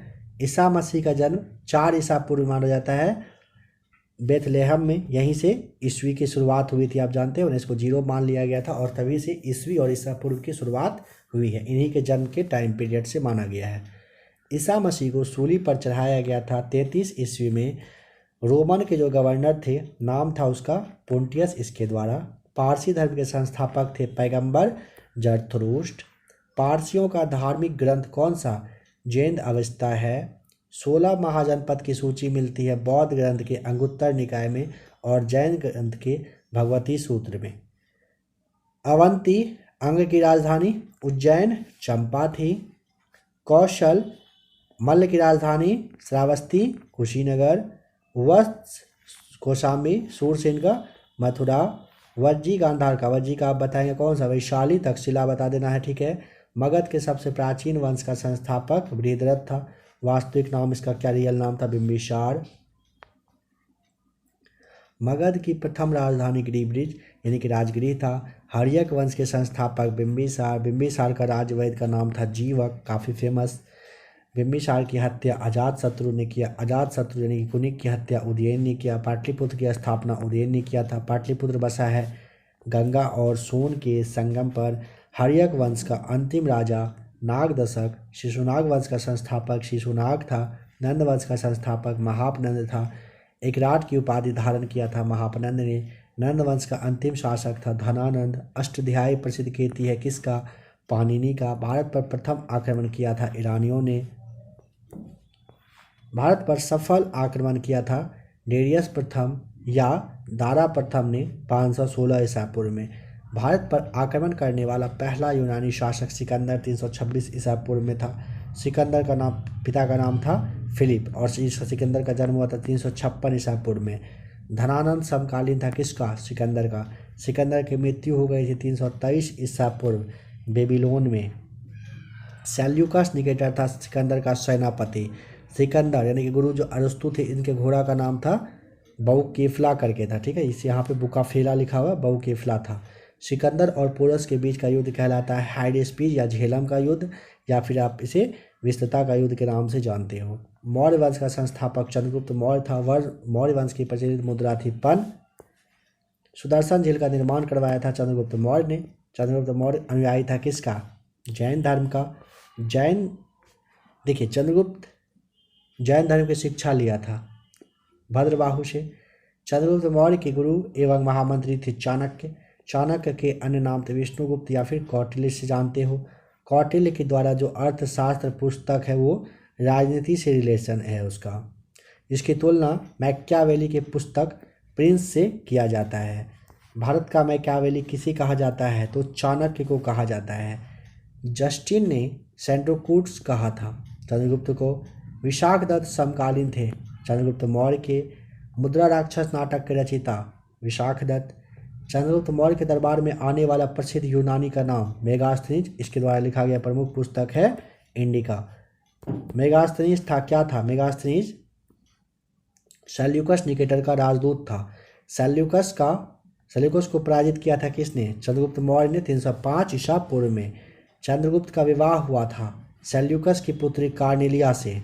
S1: ईसा मसीह का जन्म 4 ईसा पूर्व माना जाता है बेथलेहम में। यहीं से ईस्वी की शुरुआत हुई थी, आप जानते हैं। इसको 0 मान लिया गया था और तभी से ईस्वी और ईसा पूर्व की शुरुआत हुई है। इन्हीं के जन्म के टाइम पीरियड से माना गया है। ईसा मसीह को सूली पर चढ़ाया गया था 33 ईस्वी में। रोमन के जो गवर्नर थे नाम था उसका पोंटियस इसके द्वारा। पारसी धर्म के संस्थापक थे पैगंबर जरथुरुष्ट। पारसियों का धार्मिक ग्रंथ कौन सा? जैन अवेस्ता है। 16 महाजनपद की सूची मिलती है बौद्ध ग्रंथ के अंगुत्तर निकाय में और जैन ग्रंथ के भगवती सूत्र में। अवंती अंग की राजधानी, उज्जैन चंपा थी। कौशल मल्ल की राजधानी, श्रावस्ती कुशीनगर। वत्स कौशाम्बी सूरसेन का मथुरा। वज्जी गांधार का, वज्जी का आप बताएंगे कौन सा? वैशाली तक्षशिला बता देना है, ठीक है। मगध के सबसे प्राचीन वंश का संस्थापक बृहद्रथ था। वास्तविक नाम इसका क्या रियल नाम था? बिंबिसार। मगध की प्रथम राजधानी गिरिब्रिज यानी कि राजगिरी था। हर्यक वंश के संस्थापक बिंबिसार। बिंबिसार का राजवैद्य का नाम था जीवक, काफ़ी फेमस। बिंबिसार की हत्या अजातशत्रु ने किया। अजातशत्रु यानी कि कुनिक की हत्या उदयन ने किया। पाटलिपुत्र की स्थापना उदयन ने किया था। पाटलिपुत्र बसा है गंगा और सोन के संगम पर। हर्यक वंश का अंतिम राजा नागदशक। शिशुनाग वंश का संस्थापक शिशुनाग था। नंद वंश का संस्थापक महापनंद था। एकराट की उपाधि धारण किया था महापनंद ने। नंद वंश का अंतिम शासक था धनानंद। अष्टध्यायी प्रसिद्ध कीर्ति है किसका? पाणिनि का। भारत पर प्रथम आक्रमण किया था ईरानियों ने। भारत पर सफल आक्रमण किया था डेरियस प्रथम या दारा प्रथम ने 516 ईसा पूर्व में। भारत पर आक्रमण करने वाला पहला यूनानी शासक सिकंदर 326 ईसा पूर्व में था। सिकंदर का नाम, पिता का नाम था फिलिप और सिकंदर का जन्म हुआ था 356 ईसा पूर्व में। धनानंद समकालीन था किसका? सिकंदर का। सिकंदर की मृत्यु हो गई थी 323 ईसा पूर्व बेबीलोन में। सेल्यूकस निकेटर था सिकंदर का सेनापति। सिकंदर यानी कि गुरु जो अरस्तु थे, इनके घोड़ा का नाम था बहुकेफला करके था, ठीक है। इस यहाँ पे बुकाफेला लिखा हुआ, बहुकेफला था। सिकंदर और पोरस के बीच का युद्ध कहलाता है हाइडेस्पीज या झेलम का युद्ध, या फिर आप इसे विस्तृता का युद्ध के नाम से जानते हो। मौर्य वंश का संस्थापक चंद्रगुप्त मौर्य था। मौर्य वंश की प्रचलित मुद्रा थी पन। सुदर्शन झील का निर्माण करवाया था चंद्रगुप्त मौर्य ने। चंद्रगुप्त मौर्य अनुयायी था किसका? जैन धर्म का। जैन, देखिए चंद्रगुप्त जैन धर्म की शिक्षा लिया था भद्रबाहु से। चंद्रगुप्त मौर्य के गुरु एवं महामंत्री थे चाणक्य। चाणक्य के अन्य नाम थे विष्णुगुप्त या फिर कौटिल्य से जानते हो। कौटिल्य के द्वारा जो अर्थशास्त्र पुस्तक है वो राजनीति से रिलेशन है उसका। इसकी तुलना मैकियावेली के पुस्तक प्रिंस से किया जाता है। भारत का मैकियावेली किसे कहा जाता है? तो चाणक्य को कहा जाता है। जस्टिन ने सेंट्रोकूट्स कहा था चंद्रगुप्त को। विशाखदत्त समकालीन थे चंद्रगुप्त मौर्य के। मुद्रा राक्षस नाटक के रचयिता विशाखदत्त। चंद्रगुप्त मौर्य के दरबार में आने वाला प्रसिद्ध यूनानी का नाम मेगास्थनीज। इसके द्वारा लिखा गया प्रमुख पुस्तक है इंडिका। मेगास्थनीज था, क्या था मेगास्थनीज? सेल्यूकस निकेटर का राजदूत था। सेल्यूकस को पराजित किया था किसने? चंद्रगुप्त मौर्य ने 305 ईसा पूर्व में। चंद्रगुप्त का विवाह हुआ था सेल्यूकस की पुत्री कार्नेलिया से।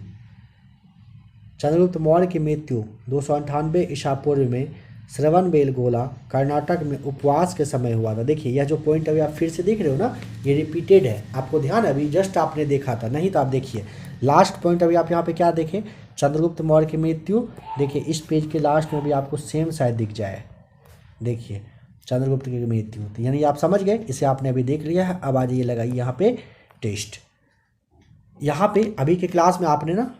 S1: चंद्रगुप्त मौर्य की मृत्यु 298 ईसा पूर्व में श्रवणबेलगोला कर्नाटक में उपवास के समय हुआ था। देखिए यह जो पॉइंट अभी आप फिर से देख रहे हो ना, ये रिपीटेड है, आपको ध्यान है, अभी जस्ट आपने देखा था, नहीं तो आप देखिए लास्ट पॉइंट अभी आप यहाँ पे क्या देखें, चंद्रगुप्त मौर्य की मृत्यु। देखिए इस पेज के लास्ट में भी आपको सेम शायद दिख जाए, देखिए चंद्रगुप्त की मृत्यु, यानी आप समझ गए, इसे आपने अभी देख लिया है। अब आज ये लगाइए यहाँ पे टेस्ट। यहाँ पे अभी के क्लास में आपने ना,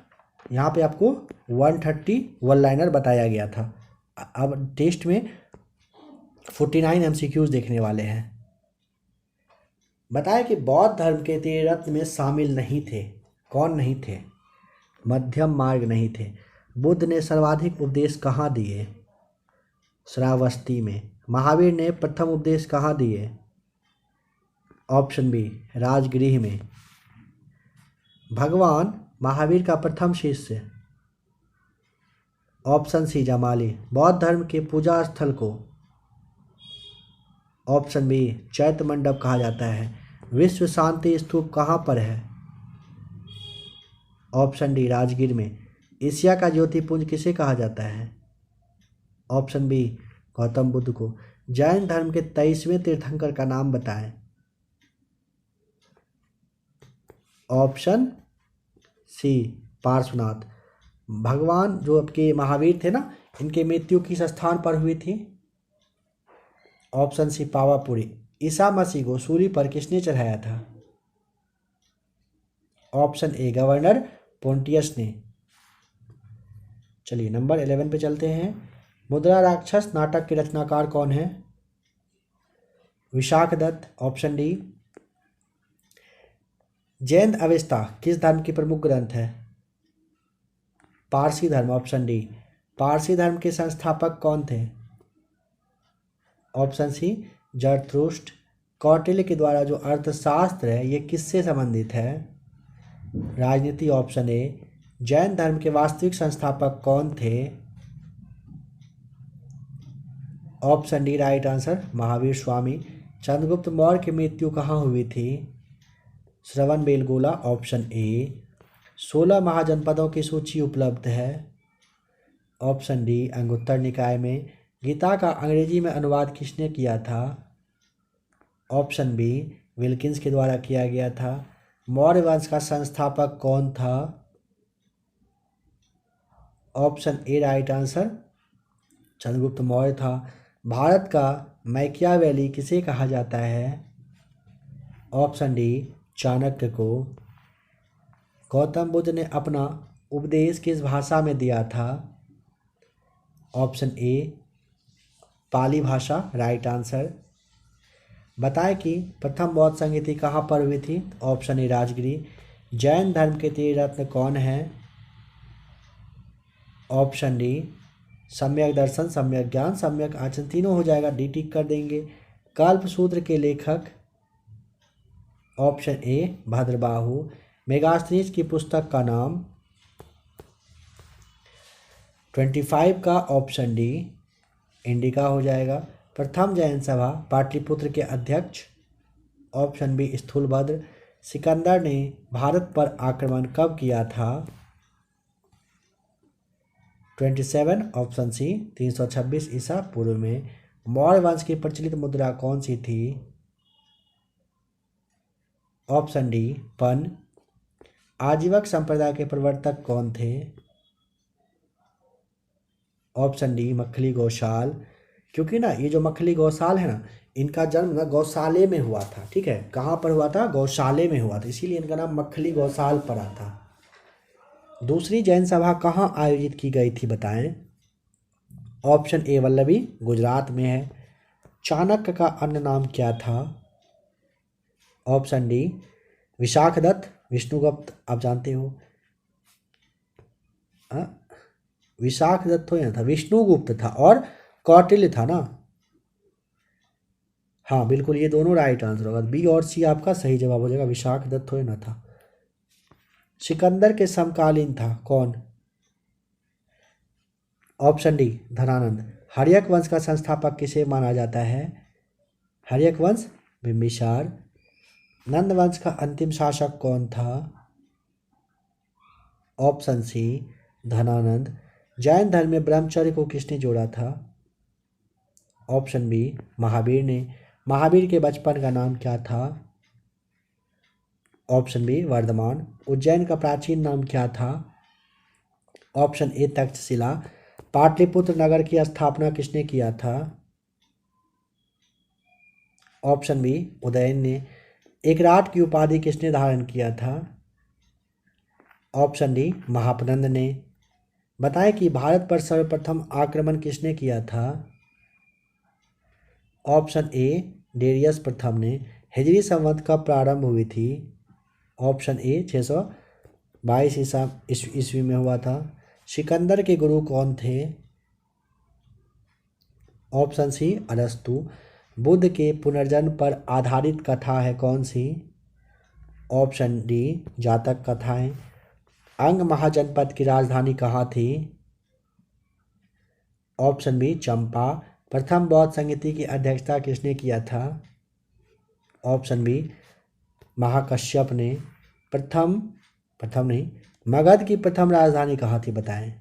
S1: यहाँ पे आपको 130 वन लाइनर बताया गया था। अब टेस्ट में 49 MCQs देखने वाले हैं। बताया कि बौद्ध धर्म के त्रिरत्न में शामिल नहीं थे। कौन नहीं थे? मध्यम मार्ग नहीं थे। बुद्ध ने सर्वाधिक उपदेश कहाँ दिए? श्रावस्ती में। महावीर ने प्रथम उपदेश कहाँ दिए? ऑप्शन बी, राजगृह में। भगवान महावीर का प्रथम शिष्य? Option C, Jamali. बौद्ध धर्म के पूजा स्थल को? ऑप्शन बी, चैत्य मंडप कहा जाता है। विश्व शांति स्तूप कहाँ पर है? ऑप्शन डी, राजगीर में। एशिया का ज्योतिपुंज किसे कहा जाता है? ऑप्शन बी, गौतम बुद्ध को। जैन धर्म के 23वें तीर्थंकर का नाम बताएं। Option C, Parshvanath. भगवान जो आपके महावीर थे ना, इनके मृत्यु किस स्थान पर हुई थी? Option C Pawapuri. ईसा मसीह को सूली पर किसने चढ़ाया था? ऑप्शन ए गवर्नर पोंटियस ने। चलिए नंबर 11 पे चलते हैं। मुद्रा राक्षस नाटक के रचनाकार कौन है? विशाख दत्त। Option D. जैन अवेस्ता किस धर्म की प्रमुख ग्रंथ है? पारसी धर्म। Option D. पारसी धर्म के संस्थापक कौन थे? Option C जरथुष्ट्र। कौटिल्य के द्वारा जो अर्थशास्त्र है ये किससे संबंधित है? राजनीति। Option A. जैन धर्म के वास्तविक संस्थापक कौन थे? Option D right answer Mahavir Swami. Chandragupta Maurya की मृत्यु कहाँ हुई थी? श्रवण बेलगोला। Option A. 16 महाजनपदों की सूची उपलब्ध है। ऑप्शन डी अंगुत्तर निकाय में। गीता का अंग्रेजी में अनुवाद किसने किया था? ऑप्शन बी विल्किंस के द्वारा किया गया था। मौर्य वंश का संस्थापक कौन था? ऑप्शन ए राइट आंसर चंद्रगुप्त मौर्य था। भारत का मैकियावेली किसे कहा जाता है? ऑप्शन डी चाणक्य को। गौतम बुद्ध ने अपना उपदेश किस भाषा में दिया था? ऑप्शन ए पाली भाषा राइट आंसर। बताएं कि प्रथम बौद्ध संगीति कहाँ पर हुई थी? Option A Rajagiri. जैन धर्म के त्रिरत्न कौन है? ऑप्शन डी सम्यक दर्शन, सम्यक ज्ञान, सम्यक आचरण, तीनों हो जाएगा, डी टिक कर देंगे। कल्पसूत्र के लेखक? Option A Bhadrabahu. मेगास्थनीज की पुस्तक का नाम? 25 का ऑप्शन डी इंडिका हो जाएगा। प्रथम जैन सभा पाटलिपुत्र के अध्यक्ष? Option B Sthulabhadra. सिकंदर ने भारत पर आक्रमण कब किया था? 27 ऑप्शन सी 326 ईसा पूर्व में। मौर्य वंश की प्रचलित मुद्रा कौन सी थी? ऑप्शन डी पन। आजीवक संप्रदाय के प्रवर्तक कौन थे? Option D Makkhali Gaushal. क्योंकि ना ये जो मखली गौशाल है ना, इनका जन्म ना गौशाले में हुआ था। ठीक है, कहाँ पर हुआ था? गौशाले में हुआ था, इसीलिए इनका नाम मखली गौशाल पड़ा था। दूसरी जैन सभा कहाँ आयोजित की गई थी बताएं? ऑप्शन ए वल्लभी गुजरात में है। चाणक्य का अन्य नाम क्या था? Option D Vishakhadatta. Vishnugupta आप जानते हो। विशाख दत्त हो या था, विष्णुगुप्त था और कौटिल्य था ना। हाँ बिल्कुल, ये दोनों राइट आंसर होगा। बी और सी आपका सही जवाब हो जाएगा, विशाख दत्त हो या ना था। सिकंदर के समकालीन था कौन? Option D Dhanananda. हर्यक वंश का संस्थापक किसे माना जाता है? हर्यक वंश बिंबिसार। नंद वंश का अंतिम शासक कौन था? ऑप्शन सी धनानंद। जैन धर्म में ब्रह्मचर्य को किसने जोड़ा था? ऑप्शन बी महावीर ने। महावीर के बचपन का नाम क्या था? Option B Varthaman. उज्जैन का प्राचीन नाम क्या था? Option A Takshashila. पाटलिपुत्र नगर की स्थापना किसने किया था? ऑप्शन बी उदयन ने। एकराट की उपाधि किसने धारण किया था? ऑप्शन डी महापनंद ने। बताएं कि भारत पर सर्वप्रथम आक्रमण किसने किया था? ऑप्शन ए डेरियस प्रथम ने। हिजरी संवत कब प्रारंभ हुई थी? ऑप्शन ए 622 ईस्वी में हुआ था। सिकंदर के गुरु कौन थे? ऑप्शन सी अरस्तु। बुद्ध के पुनर्जन्म पर आधारित कथा है कौन सी? ऑप्शन डी जातक कथाएं। अंग महाजनपद की राजधानी कहाँ थी? ऑप्शन बी चंपा। प्रथम बौद्ध संगीति की अध्यक्षता किसने किया था? ऑप्शन बी महाकश्यप ने। प्रथम नहीं, मगध की प्रथम राजधानी कहाँ थी बताएं?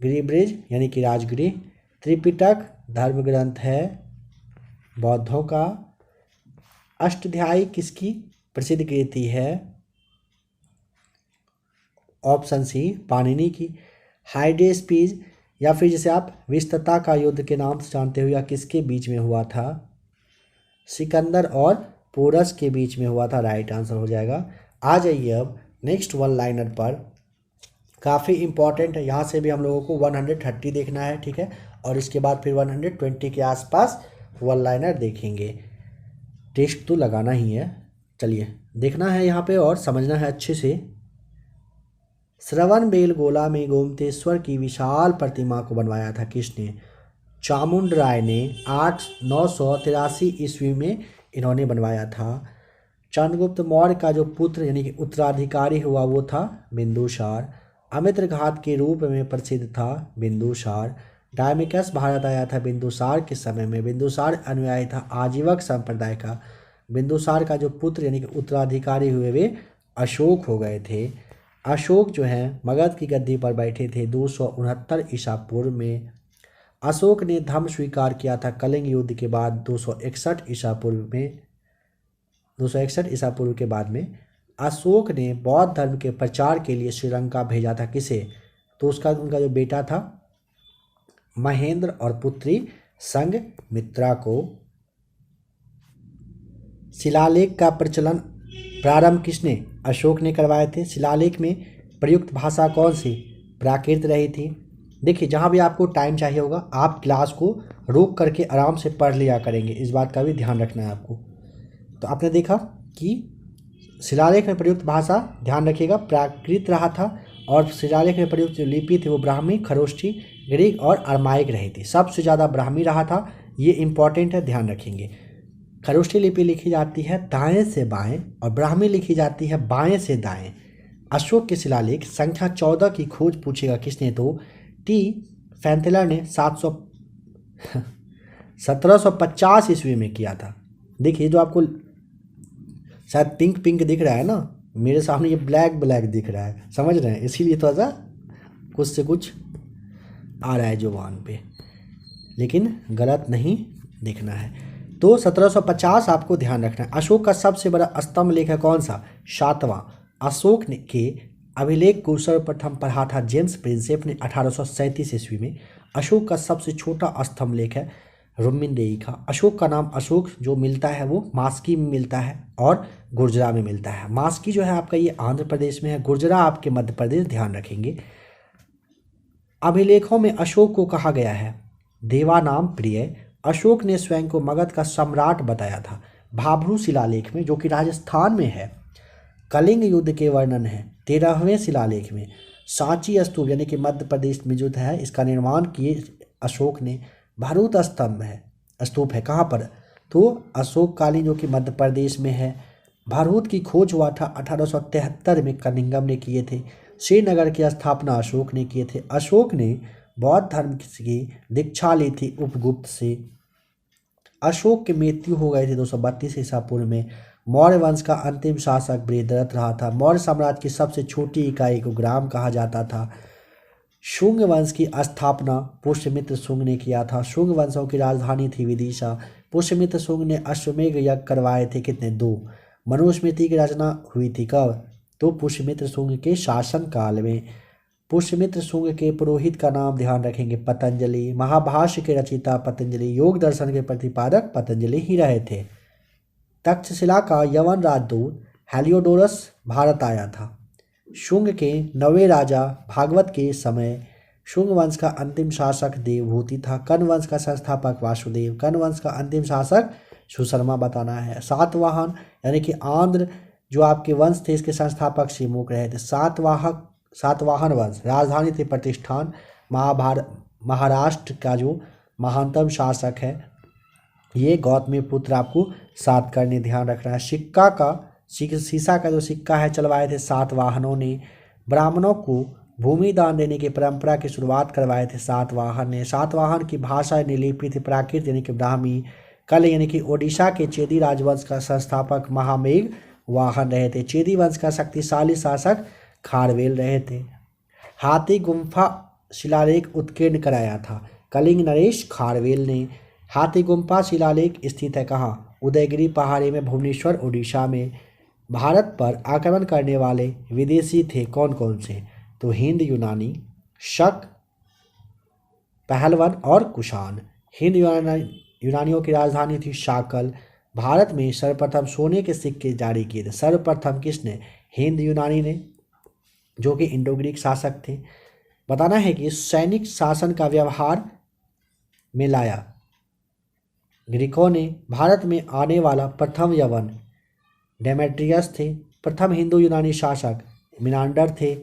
S1: गिरिब्रिज यानी कि राजगिरी। त्रिपिटक धर्म ग्रंथ है बौद्धों का। अष्टाध्यायी किसकी प्रसिद्ध कृति है? ऑप्शन सी पाणिनि की। हाइडेस्पीज या फिर जिसे आप विस्तता का युद्ध के नाम से जानते हो, या किसके बीच में हुआ था? सिकंदर और पोरस के बीच में हुआ था, राइट आंसर हो जाएगा। आ जाइए अब नेक्स्ट वन लाइनर पर, काफ़ी इंपॉर्टेंट है। यहाँ से भी हम लोगों को 130 देखना है, ठीक है, और इसके बाद फिर 120 के आसपास वन लाइनर देखेंगे। टेस्ट तो लगाना ही है, चलिए देखना है यहाँ पे और समझना है अच्छे से। श्रवण बेलगोला में गोमतेश्वर की विशाल प्रतिमा को बनवाया था किसने? चामुंड राय ने 983 ईस्वी में इन्होंने बनवाया था। चंद्रगुप्त मौर्य का जो पुत्र यानी कि उत्तराधिकारी हुआ वो था बिंदुसार। अमित्र घात के रूप में प्रसिद्ध था बिंदुसार। डायमिकस भारत आया था बिंदुसार के समय में। बिंदुसार अनुयायी था आजीवक संप्रदाय का। बिंदुसार का जो पुत्र यानी कि उत्तराधिकारी हुए वे अशोक हो गए थे। अशोक जो है मगध की गद्दी पर बैठे थे 269 ईसा पूर्व में। अशोक ने धर्म स्वीकार किया था कलिंग युद्ध के बाद 261 ईसा पूर्व में। 261 ईसा पूर्व के बाद में अशोक ने बौद्ध धर्म के प्रचार के लिए श्रीलंका भेजा था किसे? तो उनका जो बेटा था महेंद्र और पुत्री संघमित्रा को। शिलालेख का प्रचलन प्रारंभ किसने? अशोक ने करवाए थे। शिलालेख में प्रयुक्त भाषा कौन सी? प्राकृत रही थी। देखिए जहाँ भी आपको टाइम चाहिए होगा आप क्लास को रोक करके आराम से पढ़ लिया करेंगे, इस बात का भी ध्यान रखना है आपको। तो आपने देखा कि शिलालेख में प्रयुक्त भाषा, ध्यान रखिएगा, प्राकृत रहा था, और शिलालेख में प्रयुक्त जो लिपि थी वो ब्राह्मी, खरोष्ठी, ग्रीक और अरमाइक रही थी। सबसे ज़्यादा ब्राह्मी रहा था, ये इंपॉर्टेंट है, ध्यान रखेंगे। खरोष्ठी लिपि लिखी जाती है दाएं से बाएं और ब्राह्मी लिखी जाती है बाएं से दाएं। अशोक के शिलालेख संख्या 14 की खोज पूछेगा किसने? तो टी फैंथेलर ने 1750 ईस्वी में किया था। देखिए जो आपको शायद पिंक पिंक दिख रहा है ना, मेरे सामने ये ब्लैक ब्लैक दिख रहा है, समझ रहे हैं, इसीलिए थोड़ा सा कुछ से कुछ आ रहा है जुबान पे, लेकिन गलत नहीं दिखना है। तो 1750 आपको ध्यान रखना है। अशोक का सबसे बड़ा स्तंभ लेख है कौन सा? 7वां। अशोक ने के अभिलेख को सर्वप्रथम पढ़ा था जेम्स प्रिंसेप ने 1837 ईस्वी में। अशोक का सबसे छोटा स्तंभ लेख है रुक्मिणदेही का। अशोक का नाम अशोक जो मिलता है वो मास्की में मिलता है और गुर्जरा में मिलता है। मास्की जो है आपका ये आंध्र प्रदेश में है, गुर्जरा आपके मध्य प्रदेश, ध्यान रखेंगे। अभिलेखों में अशोक को कहा गया है देवानाम प्रिय। अशोक ने स्वयं को मगध का सम्राट बताया था। भाभरू शिलालेख में जो कि राजस्थान में है कलिंग युद्ध के वर्णन है। 13वें शिलालेख में सांची स्तूप यानी कि मध्य प्रदेश में जो है इसका निर्माण किए अशोक ने। भरूत स्तूप है कहाँ पर? तो अशोक कालीन जो कि मध्य प्रदेश में है। भरूत की खोज हुआ था 1873 में कनिंगम ने किए थे। श्रीनगर की स्थापना अशोक ने किए थे। अशोक ने बौद्ध धर्म की दीक्षा ली थी उपगुप्त से। अशोक की मृत्यु हो गई थी 232 ईसा पूर्व में। मौर्य वंश का अंतिम शासक बृहद्रथ रहा था। मौर्य साम्राज्य की सबसे छोटी इकाई को ग्राम कहा जाता था। शुंग वंश की स्थापना पुष्यमित्र शुंग ने किया था। शुंग वंशों की राजधानी थी विदिशा। पुष्यमित्र शुंग ने अश्वमेध यज्ञ करवाए थे कितने? 2। मनुस्मृति की रचना हुई थी कब? तो पुष्यमित्र शुंग के शासन काल में। पुष्यमित्र शुंग के पुरोहित का नाम ध्यान रखेंगे पतंजलि। महाभाष्य के रचयिता पतंजलि, योग दर्शन के प्रतिपादक पतंजलि ही रहे थे। तक्षशिला का यवन राजदूत हेलियोडोरस भारत आया था। शुंग के 9वें राजा भागवत के समय शुंग वंश का अंतिम शासक देवभूति था। कर्ण वंश का संस्थापक वासुदेव। कर्ण वंश का अंतिम शासक सुशर्मा बताना है। सातवाहन यानी कि आंध्र जो आपके वंश थे इसके संस्थापक श्रीमुख रहे थे। सातवाहन वंश, राजधानी थी प्रतिष्ठान। महाराष्ट्र का जो महानतम शासक है ये गौतमीपुत्र आपको सातकर्णी, ध्यान रखना है। सीसा का जो सिक्का है चलवाए थे सातवाहनों ने। ब्राह्मणों को भूमि दान देने की परंपरा की शुरुआत करवाए थे सातवाहन ने। सातवाहन की भाषा निलिपि थी प्राकृत यानी कि ब्राह्मी। कल यानी कि ओडिशा के चेदी राजवंश का संस्थापक महामेघ वाहन रहे थे। चेदी वंश का शक्तिशाली शासक खारवेल रहे थे। हाथी गुम्फा शिलालेख उत्कीर्ण कराया था कलिंग नरेश खारवेल ने। हाथी गुम्फा शिलालेख स्थित है कहाँ? उदयगिरी पहाड़ी में, भुवनेश्वर उड़ीसा में। भारत पर आक्रमण करने वाले विदेशी थे कौन कौन से? तो हिंद, यूनानी, शक, पहलवन और कुषाण। हिंद यूनानियों की राजधानी थी शाकल। भारत में सर्वप्रथम सोने के सिक्के जारी किए थे। सर्वप्रथम किसने? हिंद यूनानी ने, जो कि इंडो ग्रीक शासक थे। बताना है कि सैनिक शासन का व्यवहार में लाया। ग्रीकों ने भारत में आने वाला प्रथम यवन डेमेट्रियस थे। प्रथम हिंदू यूनानी शासक मिनांडर थे।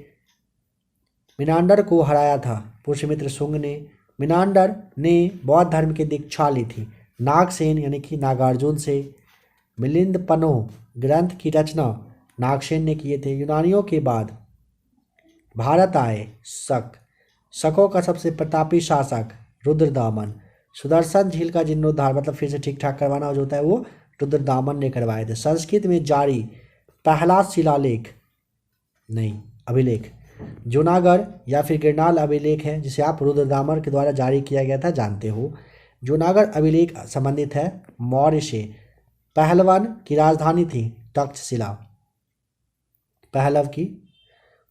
S1: मिनांडर को हराया था पुष्यमित्र शुंग ने। मिनांडर ने बौद्ध धर्म की दीक्षा ली थी नागसेन यानी कि नागार्जुन से। मिलिंद पनो ग्रंथ की रचना नागसेन ने किए थे। यूनानियों के बाद भारत आए शकों का सबसे प्रतापी शासक रुद्रदामन। सुदर्शन झील का जीर्णोद्धार, मतलब फिर से ठीक ठाक करवाना जो होता है, वो रुद्रदामन ने करवाए थे। संस्कृत में जारी पहला शिलालेख नहीं अभिलेख जूनागढ़ या फिर गिरनाल अभिलेख है, जिसे आप रुद्रदामन के द्वारा जारी किया गया था, जानते हो। जूनागढ़ अभिलेख संबंधित है मौर्य से। पहलवन की राजधानी थी तक्षशिला, पहलव की।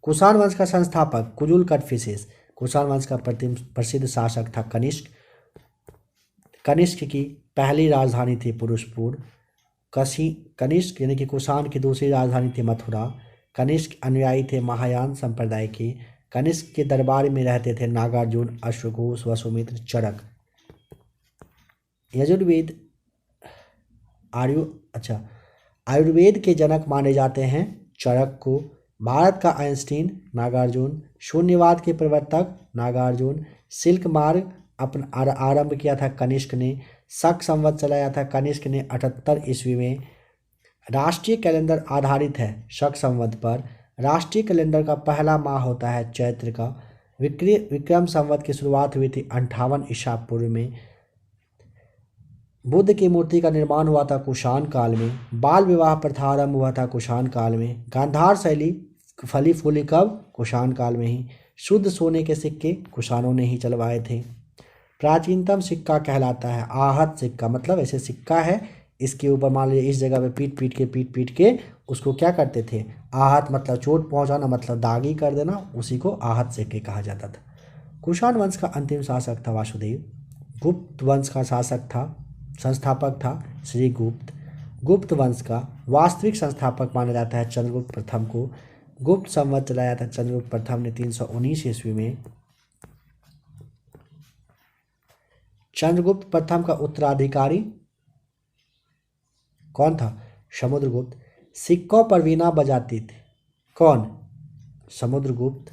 S1: कुषाण वंश का संस्थापक कुजुल कटफिसेस। कुषाण वंश का प्रसिद्ध शासक था कनिष्क। कनिष्क की पहली राजधानी थी पुरुषपुर। कनिष्क यानी कि कुषाण की दूसरी राजधानी थी मथुरा। कनिष्क अनुयायी थे महायान संप्रदाय के। कनिष्क के दरबार में रहते थे नागार्जुन, अश्वघोष, वसुमित्र, चरक। यजुर्वेद आयुर्वेद के जनक माने जाते हैं चरक को। भारत का आइंस्टीन नागार्जुन। शून्यवाद के प्रवर्तक नागार्जुन। सिल्क मार्ग अपना आरंभ किया था कनिष्क ने। शक संवत चलाया था कनिष्क ने 78 ईस्वी में। राष्ट्रीय कैलेंडर आधारित है शक संवत पर। राष्ट्रीय कैलेंडर का पहला माह होता है चैत्र का। विक्रम संवत की शुरुआत हुई थी 58 ईसा पूर्व में। बुद्ध की मूर्ति का निर्माण हुआ था कुषाण काल में। बाल विवाह प्रथा आरंभ हुआ था कुषाण काल में। गांधार शैली फली फूली कब? कुषाण काल में ही। शुद्ध सोने के सिक्के कुषाणों ने ही चलवाए थे। प्राचीनतम सिक्का कहलाता है आहत सिक्का, मतलब ऐसे सिक्का है, इसके ऊपर मान लीजिए इस जगह पे पीट पीट के उसको क्या करते थे? आहत मतलब चोट पहुंचाना, मतलब दागी कर देना, उसी को आहत सिक्के कहा जाता था। कुषाण वंश का अंतिम शासक था वासुदेव। गुप्त वंश का शासक था, संस्थापक था श्री गुप्त। गुप्त वंश का वास्तविक संस्थापक माना जाता है चंद्रगुप्त प्रथम को। गुप्त संवत चलाया था चंद्रगुप्त प्रथम ने 319 ईस्वी में। चंद्रगुप्त प्रथम का उत्तराधिकारी कौन था? समुद्रगुप्त। सिक्कों पर वीणा बजाती थी कौन? समुद्रगुप्त।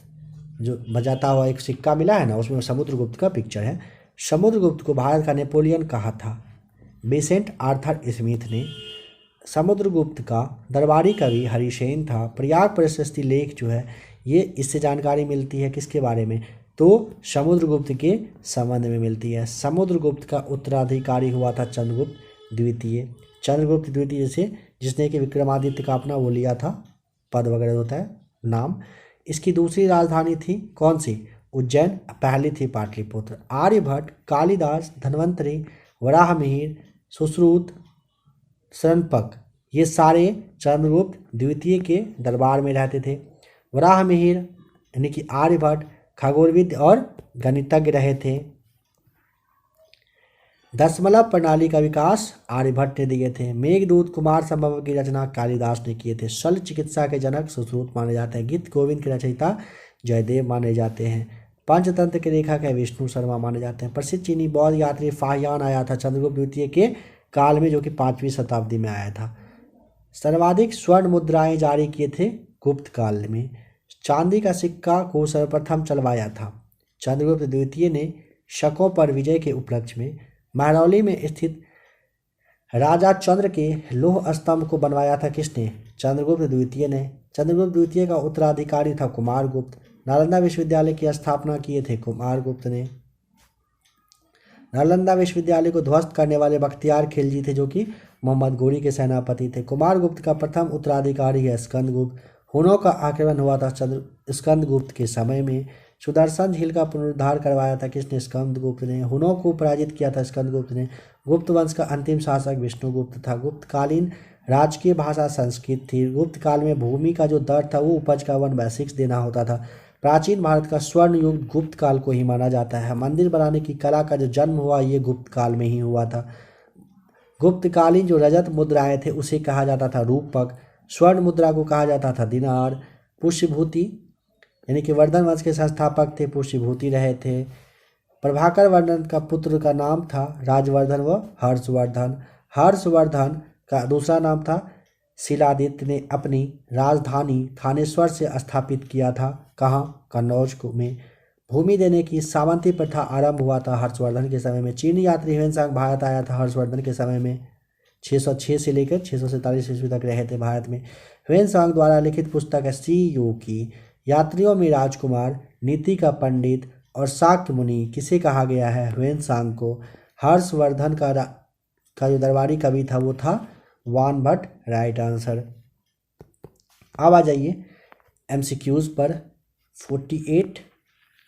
S1: जो बजाता हुआ एक सिक्का मिला है ना, उसमें समुद्रगुप्त का पिक्चर है। समुद्रगुप्त को भारत का नेपोलियन कहा था बेसेंट आर्थर स्मिथ ने। समुद्रगुप्त का दरबारी कवि हरिसेन था। प्रयाग प्रशस्ति लेख जो है ये, इससे जानकारी मिलती है किसके बारे में? तो समुद्रगुप्त के संबंध में मिलती है। समुद्रगुप्त का उत्तराधिकारी हुआ था चंद्रगुप्त द्वितीय। चंद्रगुप्त द्वितीय जैसे जिसने कि विक्रमादित्य का अपना वो लिया था, पद वगैरह होता है नाम। इसकी दूसरी राजधानी थी कौन सी? उज्जैन। पहली थी पाटलिपुत्र। आर्यभट्ट, कालिदास, धन्वंतरि, वराहमिहिर, सुश्रुत, शरणपक, ये सारे चंद्रगुप्त द्वितीय के दरबार में रहते थे। वराहमिहिर यानी कि आर्यभट्ट खगोलविद और गणितज्ञ रहे थे। दशमलव प्रणाली का विकास आर्यभट्ट ने दिए थे। मेघदूत, कुमार संभव की रचना कालिदास ने किए थे। शल्य चिकित्सा के जनक सुश्रुत माने जाते हैं। गीत गोविंद के रचयिता जयदेव माने जाते हैं। पंचतंत्र के लेखक है विष्णु शर्मा माने जाते हैं। प्रसिद्ध चीनी बौद्ध यात्री फाहियान आया था चंद्रगुप्त द्वितीय के काल में, जो कि 5वीं शताब्दी में आया था। सर्वाधिक स्वर्ण मुद्राएं जारी किए थे गुप्त काल में। चांदी का सिक्का को सर्वप्रथम चलवाया था चंद्रगुप्त द्वितीय ने। शकों पर विजय के उपलक्ष्य में महरौली में स्थित राजा चंद्र के लौह स्तंभ को बनवाया था किसने? चंद्रगुप्त द्वितीय ने। चंद्रगुप्त द्वितीय का उत्तराधिकारी था कुमारगुप्त। नालंदा विश्वविद्यालय की स्थापना किए थे कुमारगुप्त ने। नालंदा विश्वविद्यालय को ध्वस्त करने वाले बख्तियार खिलजी थे, जो कि मोहम्मद गोरी के सेनापति थे। कुमारगुप्त का प्रथम उत्तराधिकारी है स्कंदगुप्त। हुनों का आक्रमण हुआ था स्कंदगुप्त के समय में। सुदर्शन झील का पुनरुद्धार करवाया था किसने? स्कंदगुप्त ने। हुनों को पराजित किया था स्कंदगुप्त ने। गुप्त वंश का अंतिम शासक विष्णुगुप्त था। गुप्तकालीन राजकीय भाषा संस्कृत थी। गुप्त काल में भूमि का जो दर था वो उपज का 1/6 देना होता था। प्राचीन भारत का स्वर्ण युग गुप्त काल को ही माना जाता है। मंदिर बनाने की कला का जो जन्म हुआ ये गुप्त काल में ही हुआ था। गुप्तकालीन जो रजत मुद्राएं थे उसे कहा जाता था रूपक, स्वर्ण मुद्रा को कहा जाता था दिनार। पुष्यभूति यानी कि वर्धन वंश के संस्थापक थे पुष्यभूति रहे थे। प्रभाकर वर्धन का पुत्र का नाम था राजवर्धन व हर्षवर्धन। हर्षवर्धन का दूसरा नाम था शिलादित्य ने अपनी राजधानी थानेश्वर से स्थापित किया था। कहाँ? कन्नौज में। भूमि देने की सामंती प्रथा आरंभ हुआ था हर्षवर्धन के समय में। चीनी यात्री ह्वेनसांग भारत आया था हर्षवर्धन के समय में। 606 से लेकर 647 ईस्वी तक रहे थे भारत में। ह्वेनसांग द्वारा लिखित पुस्तक है सी यू की। यात्रियों में राजकुमार, नीति का पंडित और शाक्य मुनि किसे कहा गया है? ह्वेनसांग को। हर्षवर्धन का जो दरबारी कवि था वो था वान भट्ट, राइट आंसर। अब आ जाइए एमसीक्यूज पर। 48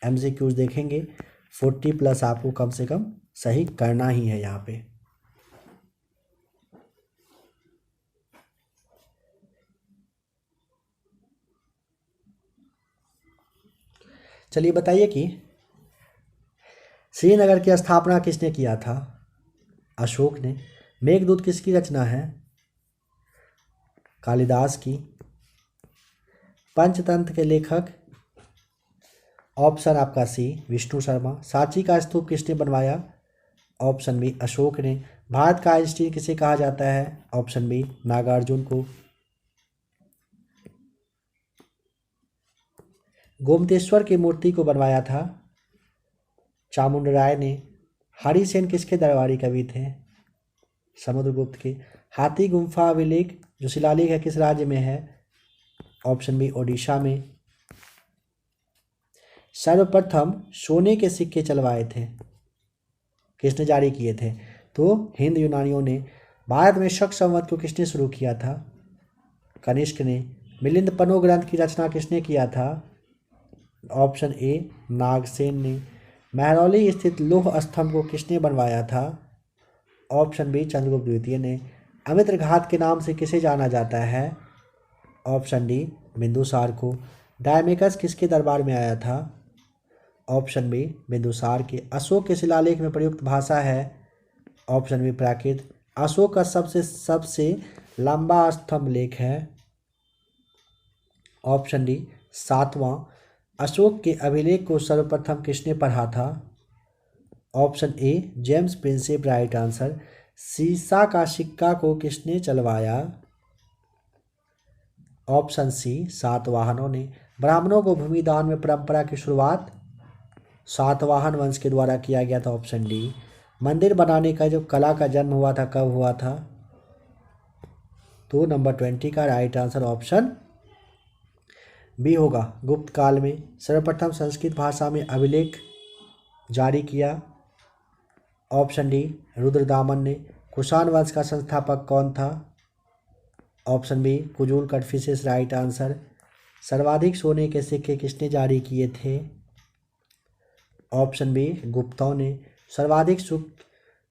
S1: एमसीक्यूज देखेंगे। 40 प्लस आपको कम से कम सही करना ही है यहाँ पे। चलिए बताइए कि श्रीनगर की स्थापना किसने किया था? अशोक ने। मेघदूत किसकी रचना है? कालिदास की। पंचतंत्र के लेखक? ऑप्शन आपका सी विष्णु शर्मा। सांची का स्तूप किसने बनवाया? ऑप्शन बी अशोक ने। भारत का आइंस्टीन किसे कहा जाता है? ऑप्शन बी नागार्जुन को। गोमतेश्वर की मूर्ति को बनवाया था चामुंडराय ने। हरिसेन किसके दरबारी कवि थे? समुद्रगुप्त के। हाथी गुम्फा अभिलेख जो शिलालेख है किस राज्य में है? ऑप्शन बी ओडिशा में। सर्वप्रथम सोने के सिक्के चलवाए थे किसने जारी किए थे? तो हिंद यूनानियों ने। भारत में शक संवत को किसने शुरू किया था? कनिष्क ने। मिलिंद पनो ग्रंथ की रचना किसने किया था? ऑप्शन ए नागसेन ने। महरौली स्थित लौह स्तंभ को किसने बनवाया था? ऑप्शन बी चंद्रगुप्त द्वितीय ने। अमित्र घात के नाम से किसे जाना जाता है? ऑप्शन डी बिंदुसार को। डायमेकस किसके दरबार में आया था? ऑप्शन बी बिंदुसार के। अशोक के शिलालेख में प्रयुक्त भाषा है? ऑप्शन बी प्राकृत। अशोक का सबसे लंबा स्तंभ लेख है? Option D 7वां। अशोक के अभिलेख को सर्वप्रथम किसने पढ़ा था? ऑप्शन ए जेम्स प्रिंसेप, राइट आंसर। सीसा का सिक्का को किसने चलवाया? ऑप्शन सी सातवाहनों ने। ब्राह्मणों को भूमि दान में परंपरा की शुरुआत सातवाहन वंश के द्वारा किया गया था। Option D. मंदिर बनाने का जो कला का जन्म हुआ था कब हुआ था? तो नंबर 20 का राइट आंसर ऑप्शन बी होगा। गुप्त काल में। सर्वप्रथम संस्कृत भाषा में अभिलेख जारी किया? ऑप्शन डी रुद्रदामन ने। कुषाण वंश का संस्थापक कौन था? Option B Kujula Kadphises, right answer. सर्वाधिक सोने के सिक्के किसने जारी किए थे? ऑप्शन बी गुप्तों ने। सर्वाधिक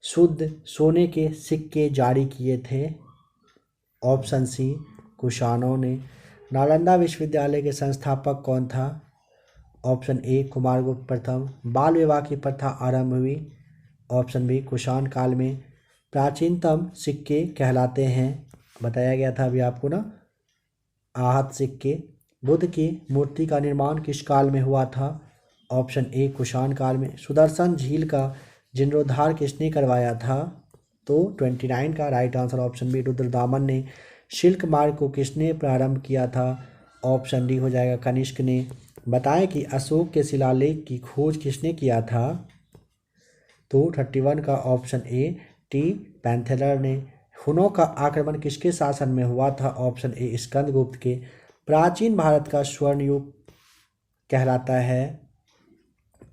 S1: शुद्ध सोने के सिक्के जारी किए थे? ऑप्शन सी कुषाणों ने। नालंदा विश्वविद्यालय के संस्थापक कौन था? ऑप्शन ए कुमारगुप्त प्रथम। बाल विवाह की प्रथा आरंभ हुई? ऑप्शन बी कुषाण काल में। प्राचीनतम सिक्के कहलाते हैं? बताया गया था अभी आपको ना, आहत सिक्के। बुद्ध की मूर्ति का निर्माण किस काल में हुआ था? ऑप्शन ए कुषाण काल में। सुदर्शन झील का जीर्णोद्धार किसने करवाया था? तो 29 का right answer option B Rudradaman ने। शिल्क मार्ग को किसने प्रारंभ किया था? ऑप्शन डी हो जाएगा कनिष्क ने। बताएं कि अशोक के शिलालेख की खोज किसने किया था? तो 31 का ऑप्शन ए टी पैंथेलर ने। हुनों का आक्रमण किसके शासन में हुआ था? ऑप्शन ए स्कंदगुप्त के। प्राचीन भारत का स्वर्ण युग कहलाता है?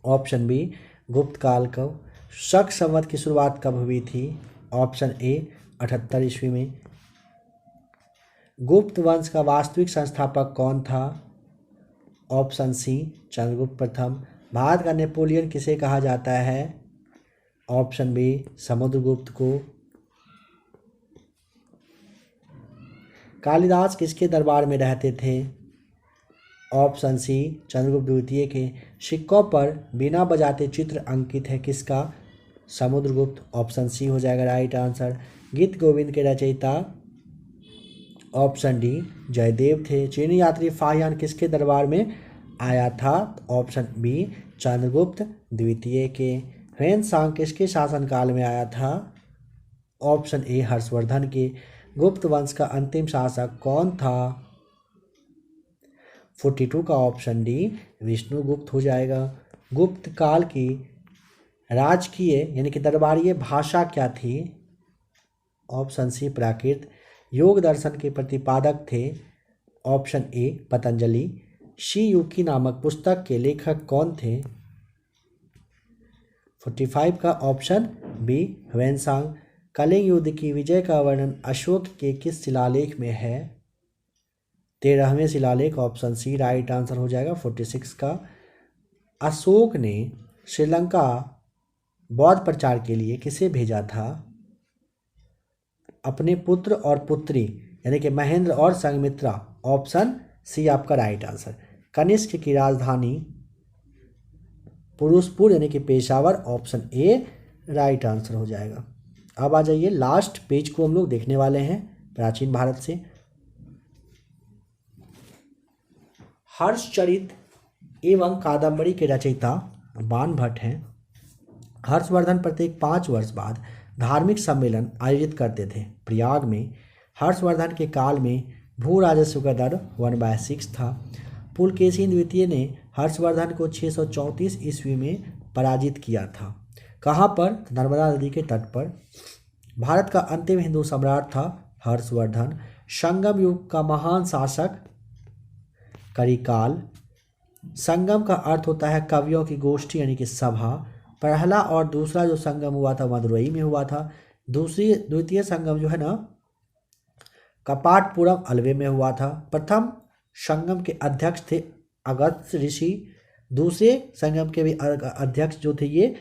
S1: ऑप्शन बी गुप्त काल को। शक संवत की शुरुआत कब हुई थी? ऑप्शन ए 78 ईस्वी में। गुप्त वंश का वास्तविक संस्थापक कौन था? ऑप्शन सी चंद्रगुप्त प्रथम। भारत का नेपोलियन किसे कहा जाता है? ऑप्शन बी समुद्रगुप्त को। कालिदास किसके दरबार में रहते थे? ऑप्शन सी चंद्रगुप्त द्वितीय के। सिक्कों पर बिना बजाते चित्र अंकित है किसका? समुद्रगुप्त। ऑप्शन सी हो जाएगा राइट आंसर। गीत गोविंद के रचयिता ऑप्शन डी जयदेव थे। चीनी यात्री फाहियान किसके दरबार में आया था? ऑप्शन बी चंद्रगुप्त द्वितीय के। ह्वेन-सांग किसके शासनकाल में आया था? ऑप्शन ए हर्षवर्धन के। गुप्त वंश का अंतिम शासक कौन था? 42 का ऑप्शन डी विष्णुगुप्त हो जाएगा। गुप्त काल की राजकीय यानी कि दरबारीय भाषा क्या थी? ऑप्शन सी प्राकृत। योग दर्शन के प्रतिपादक थे? Option A Patanjali. Shi Yuqi नामक पुस्तक के लेखक कौन थे? 45 का ऑप्शन बी ह्वेन-सांग। कलिंग युद्ध की विजय का वर्णन अशोक के किस शिलालेख में है? 13वें शिलालेख। ऑप्शन सी राइट आंसर हो जाएगा 46 का। अशोक ने श्रीलंका बौद्ध प्रचार के लिए किसे भेजा था? अपने पुत्र और पुत्री यानी कि महेंद्र और संघमित्रा। ऑप्शन सी आपका राइट आंसर। कनिष्क की राजधानी पुरुषपुर यानी कि Peshawar. Option A right answer हो जाएगा। अब आ जाइए लास्ट पेज को हम लोग देखने वाले हैं प्राचीन भारत से। हर्षचरित एवं कादंबरी के रचयिता बाणभट्ट हैं। हर्षवर्धन प्रत्येक 5 वर्ष बाद धार्मिक सम्मेलन आयोजित करते थे। प्रयाग में हर्षवर्धन के काल में भू राजस्व का दर 1/6 था। पुलकेशिन द्वितीय ने हर्षवर्धन को 634 ईस्वी में पराजित किया था। कहाँ पर? नर्मदा नदी के तट पर। भारत का अंतिम हिंदू सम्राट था हर्षवर्धन। संगम युग का महान शासक करिकाल। संगम का अर्थ होता है कवियों की गोष्ठी यानी कि सभा। पहला और दूसरा जो संगम हुआ था मदुरई में हुआ था। द्वितीय संगम जो है ना कपाटपुरम अलवे में हुआ था। प्रथम संगम के अध्यक्ष थे अगस्त्य ऋषि। दूसरे संगम के भी अध्यक्ष जो थे ये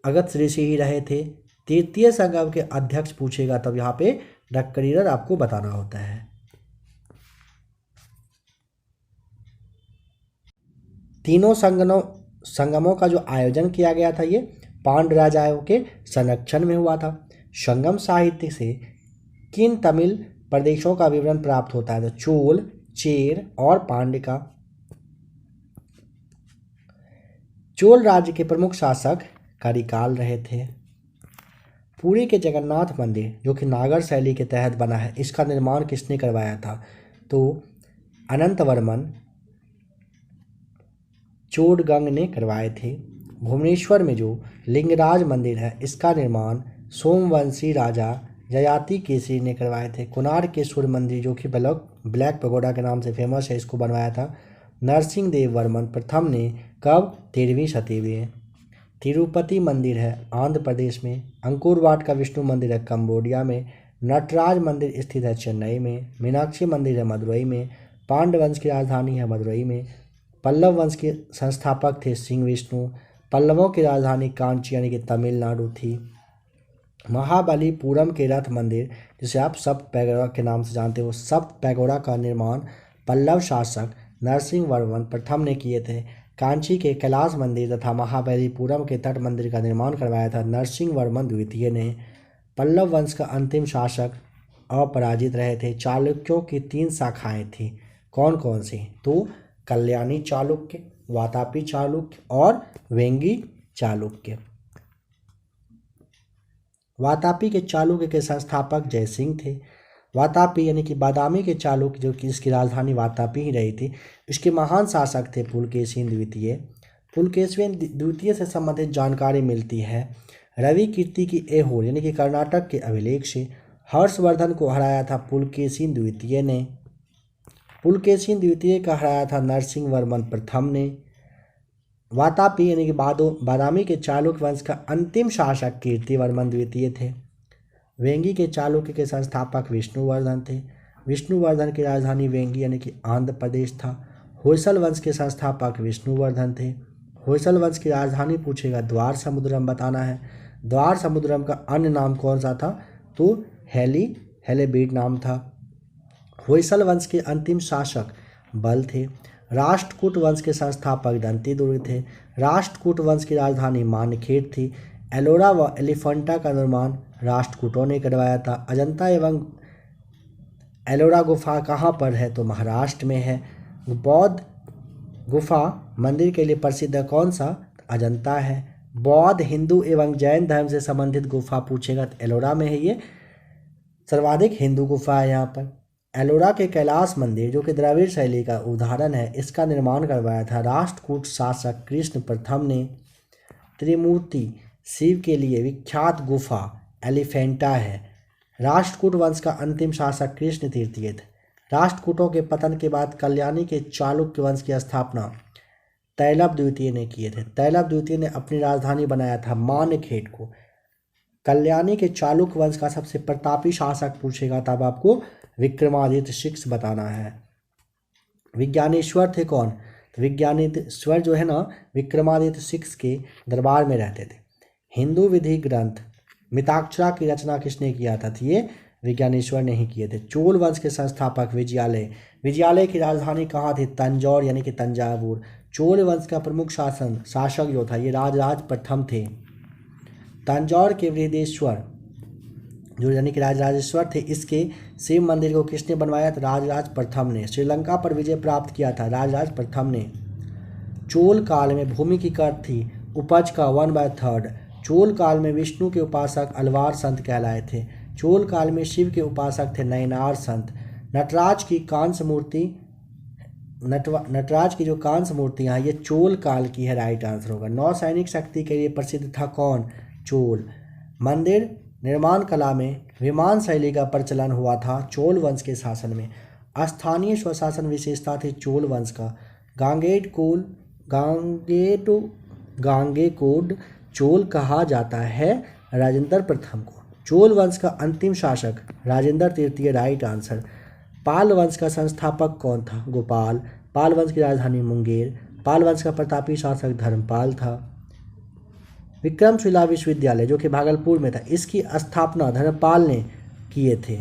S1: अगस्त्य ऋषि ही रहे थे। तृतीय संगम के अध्यक्ष पूछेगा तब यहाँ पे डक्करीरर आपको बताना होता है। तीनों संगमों का जो आयोजन किया गया था ये पांड्य राजाओं के संरक्षण में हुआ था। संगम साहित्य से किन तमिल प्रदेशों का विवरण प्राप्त होता है? तो चोल, चेर और पांड्य का। चोल राज्य के प्रमुख शासक करिकाल रहे थे। पुरी के जगन्नाथ मंदिर जो कि नागर शैली के तहत बना है इसका निर्माण किसने करवाया था? तो अनंतवर्मन चोडगंग ने करवाए थे। भुवनेश्वर में जो लिंगराज मंदिर है इसका निर्माण सोमवंशी राजा ययाति केसरी ने करवाए थे। कोणार्क के सूर्य मंदिर जो कि ब्लैक पगोडा के नाम से फेमस है इसको बनवाया था नरसिंह देव वर्मन प्रथम ने। कब? 13वीं शती में। तिरुपति मंदिर है आंध्र प्रदेश में। अंकोर वाट का विष्णु मंदिर है कंबोडिया में। नटराज मंदिर स्थित है चेन्नई में। मीनाक्षी मंदिर है मदुरई में। पांड्य वंश की राजधानी है मदुरई में। पल्लव वंश के संस्थापक थे सिंह विष्णु। पल्लवों की राजधानी कांची यानी कि तमिलनाडु थी। महाबलीपुरम के रथ मंदिर जिसे आप सप्त पैगोडा के नाम से जानते हो सप्त पैगोडा का निर्माण पल्लव शासक नरसिंह वर्मन प्रथम ने किए थे। कांची के कैलाश मंदिर तथा महाबलीपुरम के तट मंदिर का निर्माण करवाया था नरसिंह वर्मन द्वितीय ने। पल्लव वंश का अंतिम शासक अपराजित रहे थे। चालुक्यों की 3 शाखाएं थी। कौन कौन सी? तो कल्याणी चालुक्य, वातापी चालुक्य और वेंगी चालुक्य। वातापी के चालुक्य के संस्थापक जयसिंह थे। वातापी यानी कि बादामी के चालुक्य जो कि इसकी राजधानी वातापी ही रही थी इसके महान शासक थे पुलकेशिन द्वितीय। पुलकेशिन द्वितीय से संबंधित जानकारी मिलती है रवि कीर्ति की ऐहोल यानी कि कर्नाटक के अभिलेख से। हर्षवर्धन को हराया था पुलकेशिन द्वितीय ने। पुलकेशिन द्वितीय का हराया था नरसिंह वर्मन प्रथम ने। वातापी यानी कि बादामी के चालुक्य वंश का अंतिम शासक कीर्तिवर्मन द्वितीय थे। वेंगी के चालुक्य के संस्थापक विष्णुवर्धन थे। विष्णुवर्धन की राजधानी वेंगी यानी कि आंध्र प्रदेश था। होयसल वंश के संस्थापक विष्णुवर्धन थे। होयसल वंश की राजधानी पूछेगा द्वार समुद्रम बताना है। द्वार समुद्रम का अन्य नाम कौन सा था? तो हेलेबीड नाम था। होयसल वंश के अंतिम शासक बल थे। राष्ट्रकूट वंश के संस्थापक दंतीदुर्ग थे। राष्ट्रकूट वंश की राजधानी मानखेड़ थी। एलोरा व एलिफेंटा का निर्माण राष्ट्रकूटों ने करवाया था। अजंता एवं एलोरा गुफा कहाँ पर है? तो महाराष्ट्र में है। बौद्ध गुफा मंदिर के लिए प्रसिद्ध है कौन सा? अजंता है। बौद्ध, हिंदू एवं जैन धर्म से संबंधित गुफा पूछेगा तो एलोरा में है। ये सर्वाधिक हिंदू गुफा है यहाँ पर। एलोरा के कैलाश मंदिर जो कि द्रविड़ शैली का उदाहरण है, इसका निर्माण करवाया था राष्ट्रकूट शासक कृष्ण प्रथम ने। त्रिमूर्ति शिव के लिए विख्यात गुफा एलिफेंटा है। राष्ट्रकूट वंश का अंतिम शासक कृष्ण तृतीय थे। राष्ट्रकूटों के पतन के बाद कल्याणी के चालुक्य वंश की स्थापना तैलभ द्वितीय ने किए थे। तैलभ द्वितीय ने अपनी राजधानी बनाया था मानखेड़ को। कल्याणी के चालुक्य वंश का सबसे प्रतापी शासक पूछेगा तब आपको विक्रमादित्य सिक्स बताना है। विज्ञानेश्वर थे कौन? तो विज्ञानेश्वर जो है ना विक्रमादित्य सिक्स के दरबार में रहते थे। हिंदू विधि ग्रंथ मिताक्षरा की रचना किसने किया था? तो ये विज्ञानेश्वर ने ही किए थे। चोल वंश के संस्थापक विजयालय। विजयालय की राजधानी कहाँ थी? तंजौर यानी कि तंजावुर। चोल वंश का प्रमुख शासक जो था ये राजराज प्रथम थे। तंजौर के बृहदेश्वर जो यानी कि राजराजेश्वर थे, इसके शिव मंदिर को किसने बनवाया था? राजराज प्रथम ने। श्रीलंका पर विजय प्राप्त किया था राजराज प्रथम ने। चोल काल में भूमि की कर थी उपज का 1/3। चोल काल में विष्णु के उपासक अलवार संत कहलाए थे। चोल काल में शिव के उपासक थे नयनार संत। नटराज की कांस्य मूर्ति नटराज की जो कांस्य मूर्तियाँ ये चोल काल की है, राइट आंसर होगा। नौसैनिक शक्ति के लिए प्रसिद्ध था कौन? चोल। मंदिर निर्माण कला में विमान शैली का प्रचलन हुआ था चोल वंश के शासन में। स्थानीय स्वशासन विशेषता थी चोल वंश का। गांगेकोड चोल कहा जाता है राजेंद्र प्रथम को। चोल वंश का अंतिम शासक राजेंद्र तृतीय, राइट आंसर। पाल वंश का संस्थापक कौन था? गोपाल। पाल वंश की राजधानी मुंगेर। पाल वंश का प्रतापी शासक धर्मपाल था। विक्रमशिला विश्वविद्यालय जो कि भागलपुर में था, इसकी स्थापना धर्मपाल ने किए थे।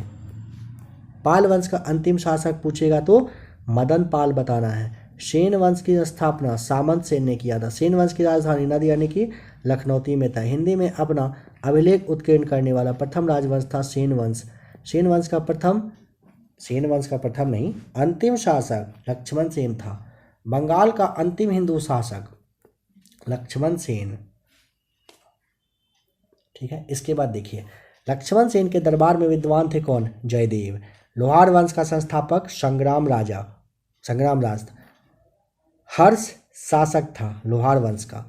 S1: पाल वंश का अंतिम शासक पूछेगा तो मदन पाल बताना है। सेन वंश की स्थापना सामंत सेन ने किया था। सेन वंश की राजधानी नदी यानी कि लखनौती में था। हिंदी में अपना अभिलेख उत्कीर्ण करने वाला प्रथम राजवंश था सेन वंश। सेन वंश का प्रथम नहीं, अंतिम शासक लक्ष्मण सेन था। बंगाल का अंतिम हिंदू शासक लक्ष्मण सेन, ठीक है। इसके बाद देखिए लक्ष्मण सेन के दरबार में विद्वान थे कौन? जयदेव। लोहार वंश का संस्थापक संग्राम राज था। हर्ष शासक था लोहार वंश का।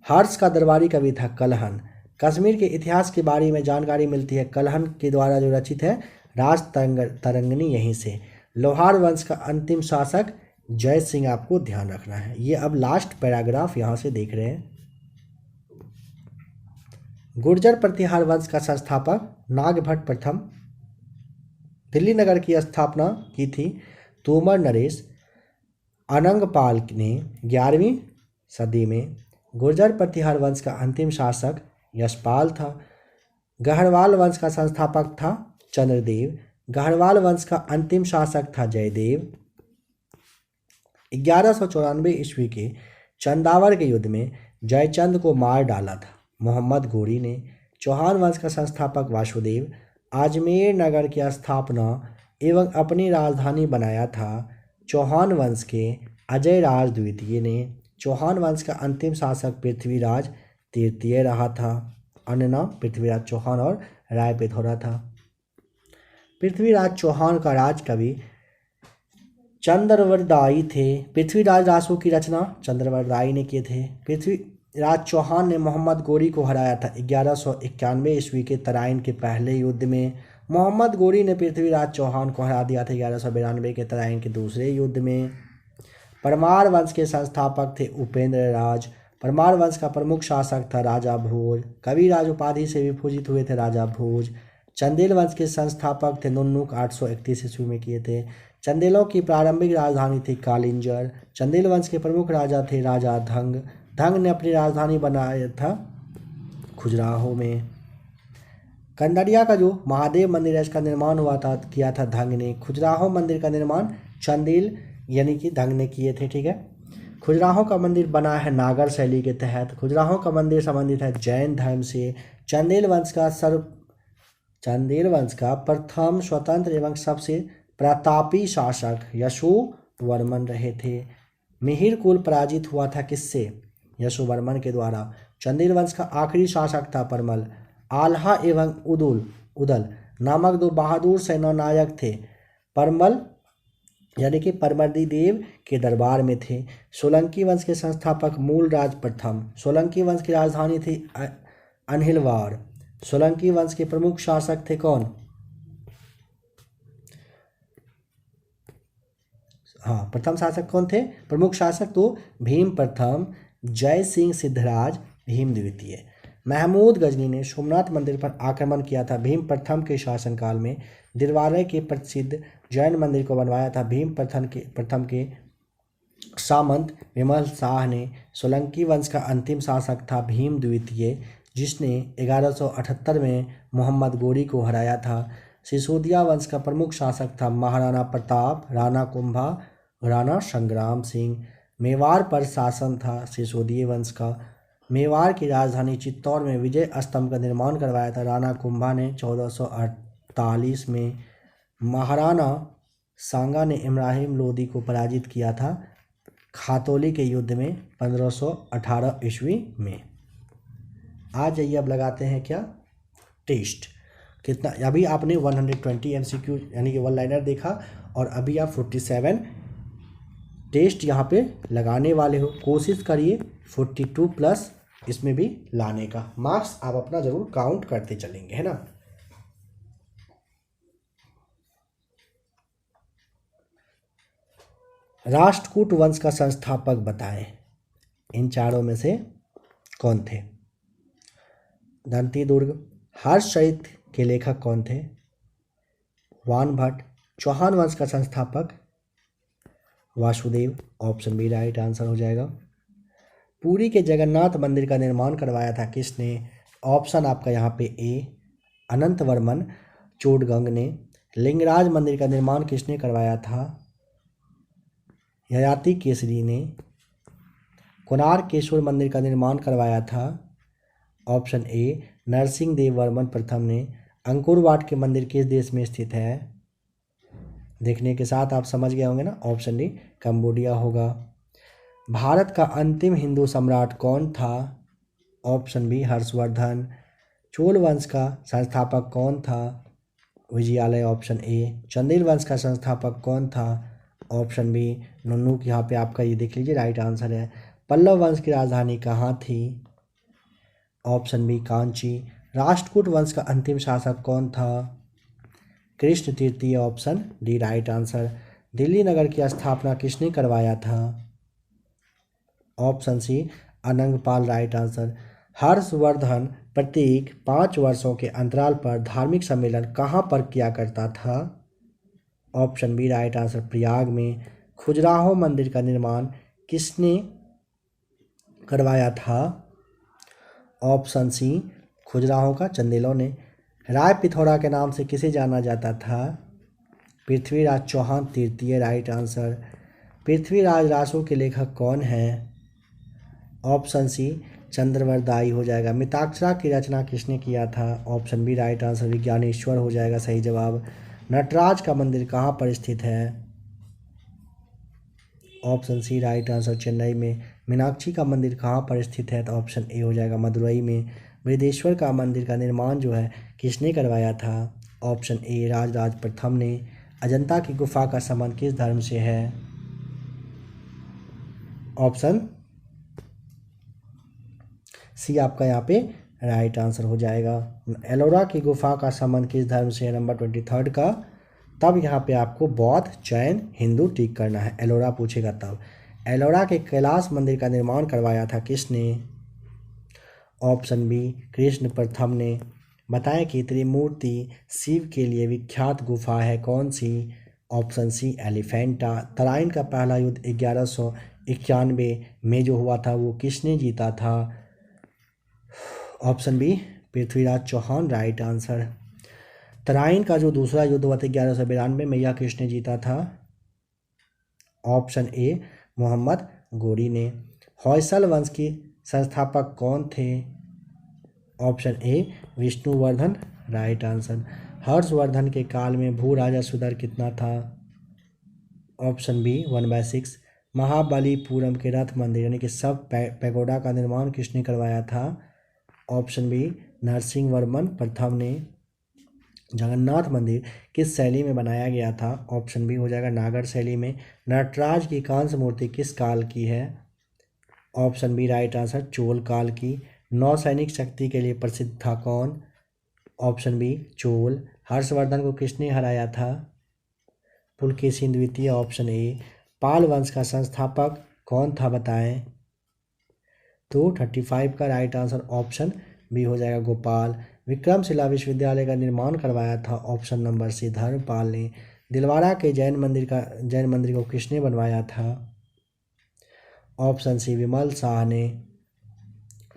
S1: हर्ष का दरबारी कवि था कलहन। कश्मीर के इतिहास के बारे में जानकारी मिलती है कलहन के द्वारा जो रचित है राज तरंगिणी, यहीं से। लोहार वंश का अंतिम शासक जय सिंह, आपको ध्यान रखना है। ये अब लास्ट पैराग्राफ यहाँ से देख रहे हैं। गुर्जर प्रतिहार वंश का संस्थापक नागभट्ट प्रथम। दिल्ली नगर की स्थापना की थी तोमर नरेश। अनंगपाल ने 11वीं सदी में। गुर्जर प्रतिहार वंश का अंतिम शासक यशपाल था। गढ़वाल वंश का संस्थापक था चंद्रदेव। गढ़वाल वंश का अंतिम शासक था जयदेव। 1194 ईस्वी के चंदावर के युद्ध में जयचंद को मार डाला था मोहम्मद गोरी ने। चौहान वंश का संस्थापक वासुदेव। अजमेर नगर की स्थापना एवं अपनी राजधानी बनाया था चौहान वंश के अजय राज द्वितीय ने। चौहान वंश का अंतिम शासक पृथ्वीराज तृतीय रहा था। अन्य नाम पृथ्वीराज चौहान और राय पिथौरा था। पृथ्वीराज चौहान का राज कवि चंद्रवरदायी थे। पृथ्वीराज रासो की रचना चंद्रवरदायी ने किए थे। पृथ्वीराज चौहान ने मोहम्मद गोरी को हराया था 1191 ईस्वी के तराइन के पहले युद्ध में। मोहम्मद गोरी ने पृथ्वीराज चौहान को हरा दिया था 1192 के तराइन के दूसरे युद्ध में। परमार वंश के संस्थापक थे उपेंद्र राज। परमार वंश का प्रमुख शासक था राजा भोज। कविराज उपाधि से भी पूजित हुए थे राजा भोज। चंदेल वंश के संस्थापक थे नुन्नुक, 831 ईस्वी में किए थे। चंदेलों की प्रारंभिक राजधानी थी कालिंजर। चंदेल वंश के प्रमुख राजा थे राजा धंग। धंग ने अपनी राजधानी बनाया था खजुराहो में। कंडरिया का जो महादेव मंदिर है इसका निर्माण किया था धंग ने। खजुराहो मंदिर का निर्माण चंदेल यानी कि दंग ने किए थे, ठीक है। खजुराहो का मंदिर बना है नागर शैली के तहत। खजुराहो का मंदिर संबंधित है जैन धर्म से। चंदेल वंश का प्रथम स्वतंत्र एवं सबसे प्रतापी शासक यशोवर्मन रहे थे। मिहिर कुल पराजित हुआ था किससे? यशोवर्मन के द्वारा। चंदेल वंश का आखिरी शासक था परमल। आल्हा एवं उदल नामक दो बहादुर सेनानायक थे। परमल यानी कि परमर्दी देव के दरबार में थे। सोलंकी वंश के संस्थापक मूलराज प्रथम। सोलंकी वंश की राजधानी थी अनहिलवाड़। सोलंकी वंश के प्रमुख शासक थे कौन? हाँ, प्रथम शासक कौन थे? प्रमुख शासक तो भीम प्रथम, जय सिंह सिद्धराज, भीम द्वितीय। महमूद गजनी ने सोमनाथ मंदिर पर आक्रमण किया था भीम प्रथम के शासनकाल में। दिलवारे के प्रसिद्ध जैन मंदिर को बनवाया था भीम प्रथम के सामंत विमल शाह ने। सोलंकी वंश का अंतिम शासक था भीम द्वितीय, जिसने 1178 में मोहम्मद गोरी को हराया था। सिसोदिया वंश का प्रमुख शासक था महाराणा प्रताप, राणा कुंभा, राणा संग्राम सिंह। मेवाड़ पर शासन था सिसोदिया वंश का। मेवाड़ की राजधानी चित्तौड़ में विजय स्तंभ का निर्माण करवाया था राणा कुंभा ने 1448 में। महाराणा सांगा ने इब्राहिम लोदी को पराजित किया था खातौली के युद्ध में 1518 ईस्वी में। आ जाइए, अब लगाते हैं क्या? टेस्ट। कितना? अभी आपने 120 MCQ यानी कि वन लाइनर देखा और अभी आप 47 टेस्ट यहाँ पे लगाने वाले हो। कोशिश करिए 42+ इसमें भी लाने का। मार्क्स आप अपना जरूर काउंट करते चलेंगे, है ना। राष्ट्रकूट वंश का संस्थापक बताएं। इन चारों में से कौन थे? दंती दुर्ग। हर्षचरित के लेखक कौन थे? वान भट्ट। चौहान वंश का संस्थापक Vasudev. Option B right answer हो जाएगा। पुरी के जगन्नाथ मंदिर का निर्माण करवाया था किसने? ऑप्शन आपका यहाँ पे ए अनंत वर्मन चोडगंग ने। लिंगराज मंदिर का निर्माण किसने करवाया था? ययाति केसरी ने। कोणार्केश्वर मंदिर का निर्माण करवाया था? ऑप्शन ए नरसिंह देव वर्मन प्रथम ने। अंकुरवाट के मंदिर किस देश में स्थित है? देखने के साथ आप समझ गए होंगे ना, ऑप्शन डी कंबोडिया होगा। भारत का अंतिम हिंदू सम्राट कौन था? Option B Harshvardhan. चोल वंश का संस्थापक कौन था? विजयालय। Option A. चंदेल वंश का संस्थापक कौन था? Option B Nannuka. यहाँ पे आपका ये देख लीजिए राइट आंसर है। पल्लव वंश की राजधानी कहाँ थी? Option B Kanchi. राष्ट्रकूट वंश का अंतिम शासक कौन था? कृष्ण तृतीय। Option D right answer. Delhi नगर की स्थापना किसने करवाया था? Option C Anangpal right answer. Harshvardhan प्रत्येक 5 वर्षों के अंतराल पर धार्मिक सम्मेलन कहाँ पर किया करता था? Option B right answer Prayag में। खजुराहो मंदिर का निर्माण किसने करवाया था? ऑप्शन सी खजुराहो का चंदेलों ने। राय पिथौरा के नाम से किसे जाना जाता था? पृथ्वीराज चौहान तृतीय राइट आंसर। पृथ्वीराज रासो के लेखक कौन हैं? ऑप्शन सी चंद्रवरदाई हो जाएगा। मिताक्षरा की रचना किसने किया था? Option B right answer Vijnaneshwara हो जाएगा सही जवाब। नटराज का मंदिर कहाँ पर स्थित है? Option C right answer Chennai में। मीनाक्षी का मंदिर कहाँ पर स्थित है? तो ऑप्शन ए हो जाएगा मदुरई में। बृहदेश्वर का मंदिर का निर्माण जो है किसने करवाया था? ऑप्शन ए राजराज प्रथम ने। अजंता की गुफा का संबंध किस धर्म से है? ऑप्शन सी आपका यहाँ पे राइट आंसर हो जाएगा। एलोरा की गुफा का संबंध किस धर्म से है? नंबर 23 का। तब यहाँ पे आपको बौद्ध, जैन, हिंदू टिक करना है। एलोरा पूछेगा तब। एलोरा के कैलाश मंदिर का निर्माण करवाया था किसने? ऑप्शन बी कृष्ण प्रथम ने। बताएं कि त्रिमूर्ति शिव के लिए विख्यात गुफा है कौन सी? Option C Elephanta. तराइन का पहला युद्ध 1191 में जो हुआ था वो किसने जीता था? Option B Prithviraj Chauhan right answer. Tarain का जो दूसरा युद्ध हुआ था 1192 में, यह किसने जीता था? ऑप्शन ए मोहम्मद गोरी ने। होयसल वंश के संस्थापक कौन थे? Option A Vishnuvardhana, right answer. Harshvardhan के काल में भू राजस्व दर कितना था? Option B 1/6। महाबलीपुरम के रथ मंदिर यानी कि सब पैगोडा का निर्माण किसने करवाया था? ऑप्शन बी नरसिंह वर्मन प्रथम ने। जगन्नाथ मंदिर किस शैली में बनाया गया था? ऑप्शन बी हो जाएगा नागर शैली में। नटराज की कांस्य मूर्ति किस काल की है? Option B right answer Chola काल की। नौसैनिक शक्ति के लिए प्रसिद्ध था कौन? Option B Chola. हर्षवर्धन को किसने हराया था? पुलकेशिन द्वितीय। Option A. पाल वंश का संस्थापक कौन था बताएं? तो 35 का राइट आंसर ऑप्शन बी हो जाएगा गोपाल। विक्रमशिला विश्वविद्यालय का निर्माण करवाया था? ऑप्शन नंबर सी धर्मपाल ने। दिलवाड़ा के जैन मंदिर को किसने बनवाया था? ऑप्शन सी विमल शाह ने।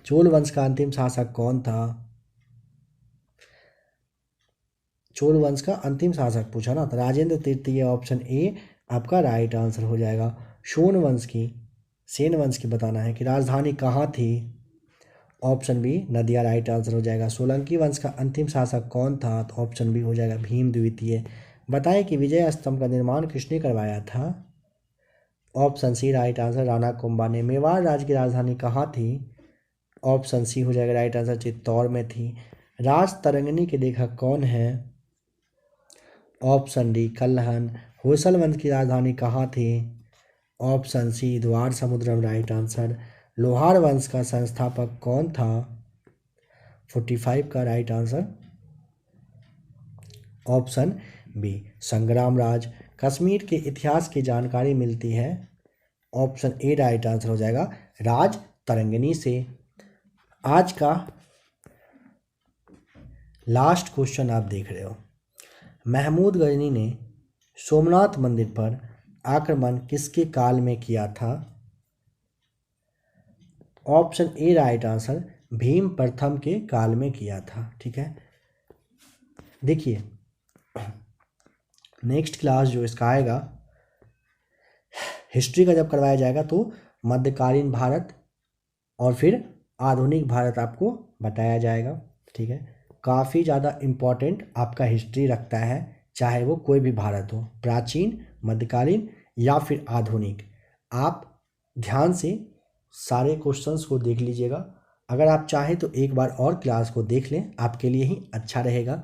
S1: चोल वंश का अंतिम शासक कौन था? चोल वंश का अंतिम शासक पूछा ना, तो राजेंद्र तृतीय। ऑप्शन ए आपका राइट आंसर हो जाएगा। सेन वंश की बताना है कि राजधानी कहाँ थी? ऑप्शन बी नदिया, राइट आंसर हो जाएगा। सोलंकी वंश का अंतिम शासक कौन था? तो ऑप्शन बी हो जाएगा भीम द्वितीय। बताएं कि विजय स्तंभ का निर्माण किसने करवाया था? Option C right answer Rana Kumbha ने। मेवाड़ राज्य की राजधानी कहाँ थी? ऑप्शन सी हो जाएगा राइट आंसर चित्तौड़ में थी। राज तरंगिणी के लेखक कौन है? Option D Kalhana. होयसल वंश की राजधानी कहाँ थी? ऑप्शन सी द्वार समुद्रम, राइट आंसर। लोहार वंश का संस्थापक कौन था? 45 का राइट आंसर ऑप्शन बी संग्राम राज। कश्मीर के इतिहास की जानकारी मिलती है? ऑप्शन ए राइट आंसर हो जाएगा राज तरंगिणी से। आज का लास्ट क्वेश्चन आप देख रहे हो। महमूद गजनी ने सोमनाथ मंदिर पर आक्रमण किसके काल में किया था? ऑप्शन ए राइट आंसर भीम प्रथम के काल में किया था। ठीक है, देखिए नेक्स्ट क्लास जो इसका आएगा हिस्ट्री का जब करवाया जाएगा तो मध्यकालीन भारत और फिर आधुनिक भारत आपको बताया जाएगा। ठीक है, काफ़ी ज़्यादा इम्पोर्टेंट आपका हिस्ट्री रखता है, चाहे वो कोई भी भारत हो, प्राचीन, मध्यकालीन या फिर आधुनिक। आप ध्यान से सारे क्वेश्चंस को देख लीजिएगा। अगर आप चाहें तो एक बार और क्लास को देख लें, आपके लिए ही अच्छा रहेगा।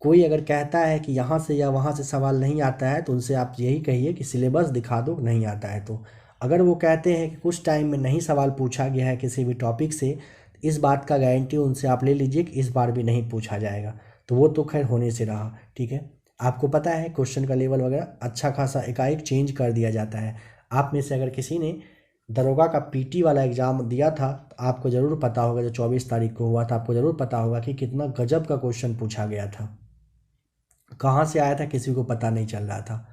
S1: कोई अगर कहता है कि यहाँ से या वहाँ से सवाल नहीं आता है तो उनसे आप यही कहिए कि सिलेबस दिखा दो, नहीं आता है तो। अगर वो कहते हैं कि कुछ टाइम में नहीं सवाल पूछा गया है किसी भी टॉपिक से, इस बात का गारंटी उनसे आप ले लीजिए कि इस बार भी नहीं पूछा जाएगा। तो वो तो खैर होने से रहा। ठीक है, आपको पता है क्वेश्चन का लेवल वगैरह अच्छा खासा एकाएक चेंज कर दिया जाता है। आप में से अगर किसी ने दरोगा का पीटी वाला एग्ज़ाम दिया था तो आपको ज़रूर पता होगा, जो 24 तारीख को हुआ था, आपको ज़रूर पता होगा कि कितना गजब का क्वेश्चन पूछा गया था। कहाँ से आया था किसी को पता नहीं चल रहा था।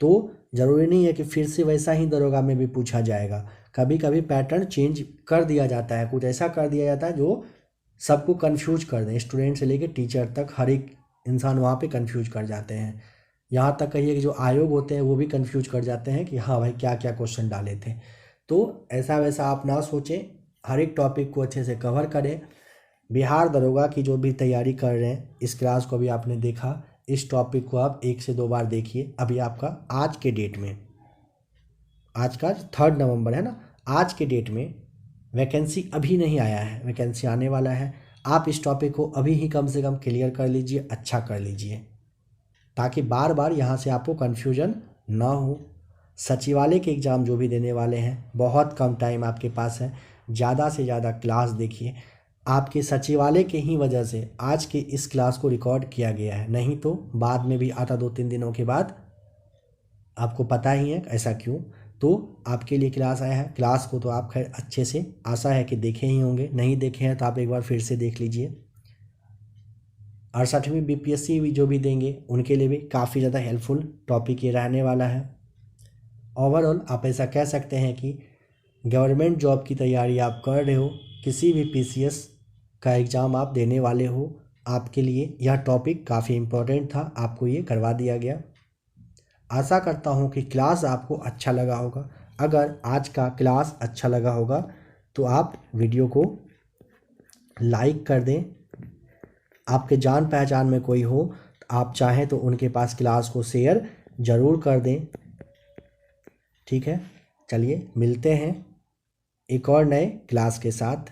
S1: तो ज़रूरी नहीं है कि फिर से वैसा ही दरोगा में भी पूछा जाएगा। कभी कभी पैटर्न चेंज कर दिया जाता है, कुछ ऐसा कर दिया जाता है जो सबको कंफ्यूज कर दें। स्टूडेंट से लेकर टीचर तक हर एक इंसान वहाँ पे कंफ्यूज कर जाते हैं। यहाँ तक कहिए कि जो आयोग होते हैं वो भी कंफ्यूज कर जाते हैं कि हाँ भाई क्या क्या क्वेश्चन डाले थे। तो ऐसा वैसा आप ना सोचें, हर एक टॉपिक को अच्छे से कवर करें। बिहार दरोगा की जो भी तैयारी कर रहे हैं, इस क्लास को भी आपने देखा, इस टॉपिक को आप 1 से 2 बार देखिए। अभी आपका आज के डेट में, आज का 3 नवंबर है ना, आज के डेट में वैकेंसी अभी नहीं आया है, वैकेंसी आने वाला है। आप इस टॉपिक को अभी ही कम से कम क्लियर कर लीजिए, अच्छा कर लीजिए, ताकि बार बार यहाँ से आपको कन्फ्यूजन ना हो। सचिवालय के एग्ज़ाम जो भी देने वाले हैं, बहुत कम टाइम आपके पास है, ज़्यादा से ज़्यादा क्लास देखिए। आपके सचिवालय के ही वजह से आज के इस क्लास को रिकॉर्ड किया गया है, नहीं तो बाद में भी आता 2-3 दिनों के बाद। आपको पता ही है ऐसा क्यों। तो आपके लिए क्लास आया है, क्लास को तो आप खैर अच्छे से आशा है कि देखे ही होंगे, नहीं देखे हैं तो आप एक बार फिर से देख लीजिए। 68वीं बीपीएससी भी जो भी देंगे उनके लिए भी काफ़ी ज़्यादा हेल्पफुल टॉपिक ये रहने वाला है। ओवरऑल आप ऐसा कह सकते हैं कि गवर्नमेंट जॉब की तैयारी आप कर रहे हो, किसी भी पीसीएस का एग्ज़ाम आप देने वाले हो, आपके लिए यह टॉपिक काफ़ी इम्पोर्टेंट था, आपको ये करवा दिया गया। आशा करता हूँ कि क्लास आपको अच्छा लगा होगा। अगर आज का क्लास अच्छा लगा होगा तो आप वीडियो को लाइक कर दें। आपके जान पहचान में कोई हो तो आप चाहें तो उनके पास क्लास को शेयर ज़रूर कर दें। ठीक है, चलिए मिलते हैं एक और नए क्लास के साथ।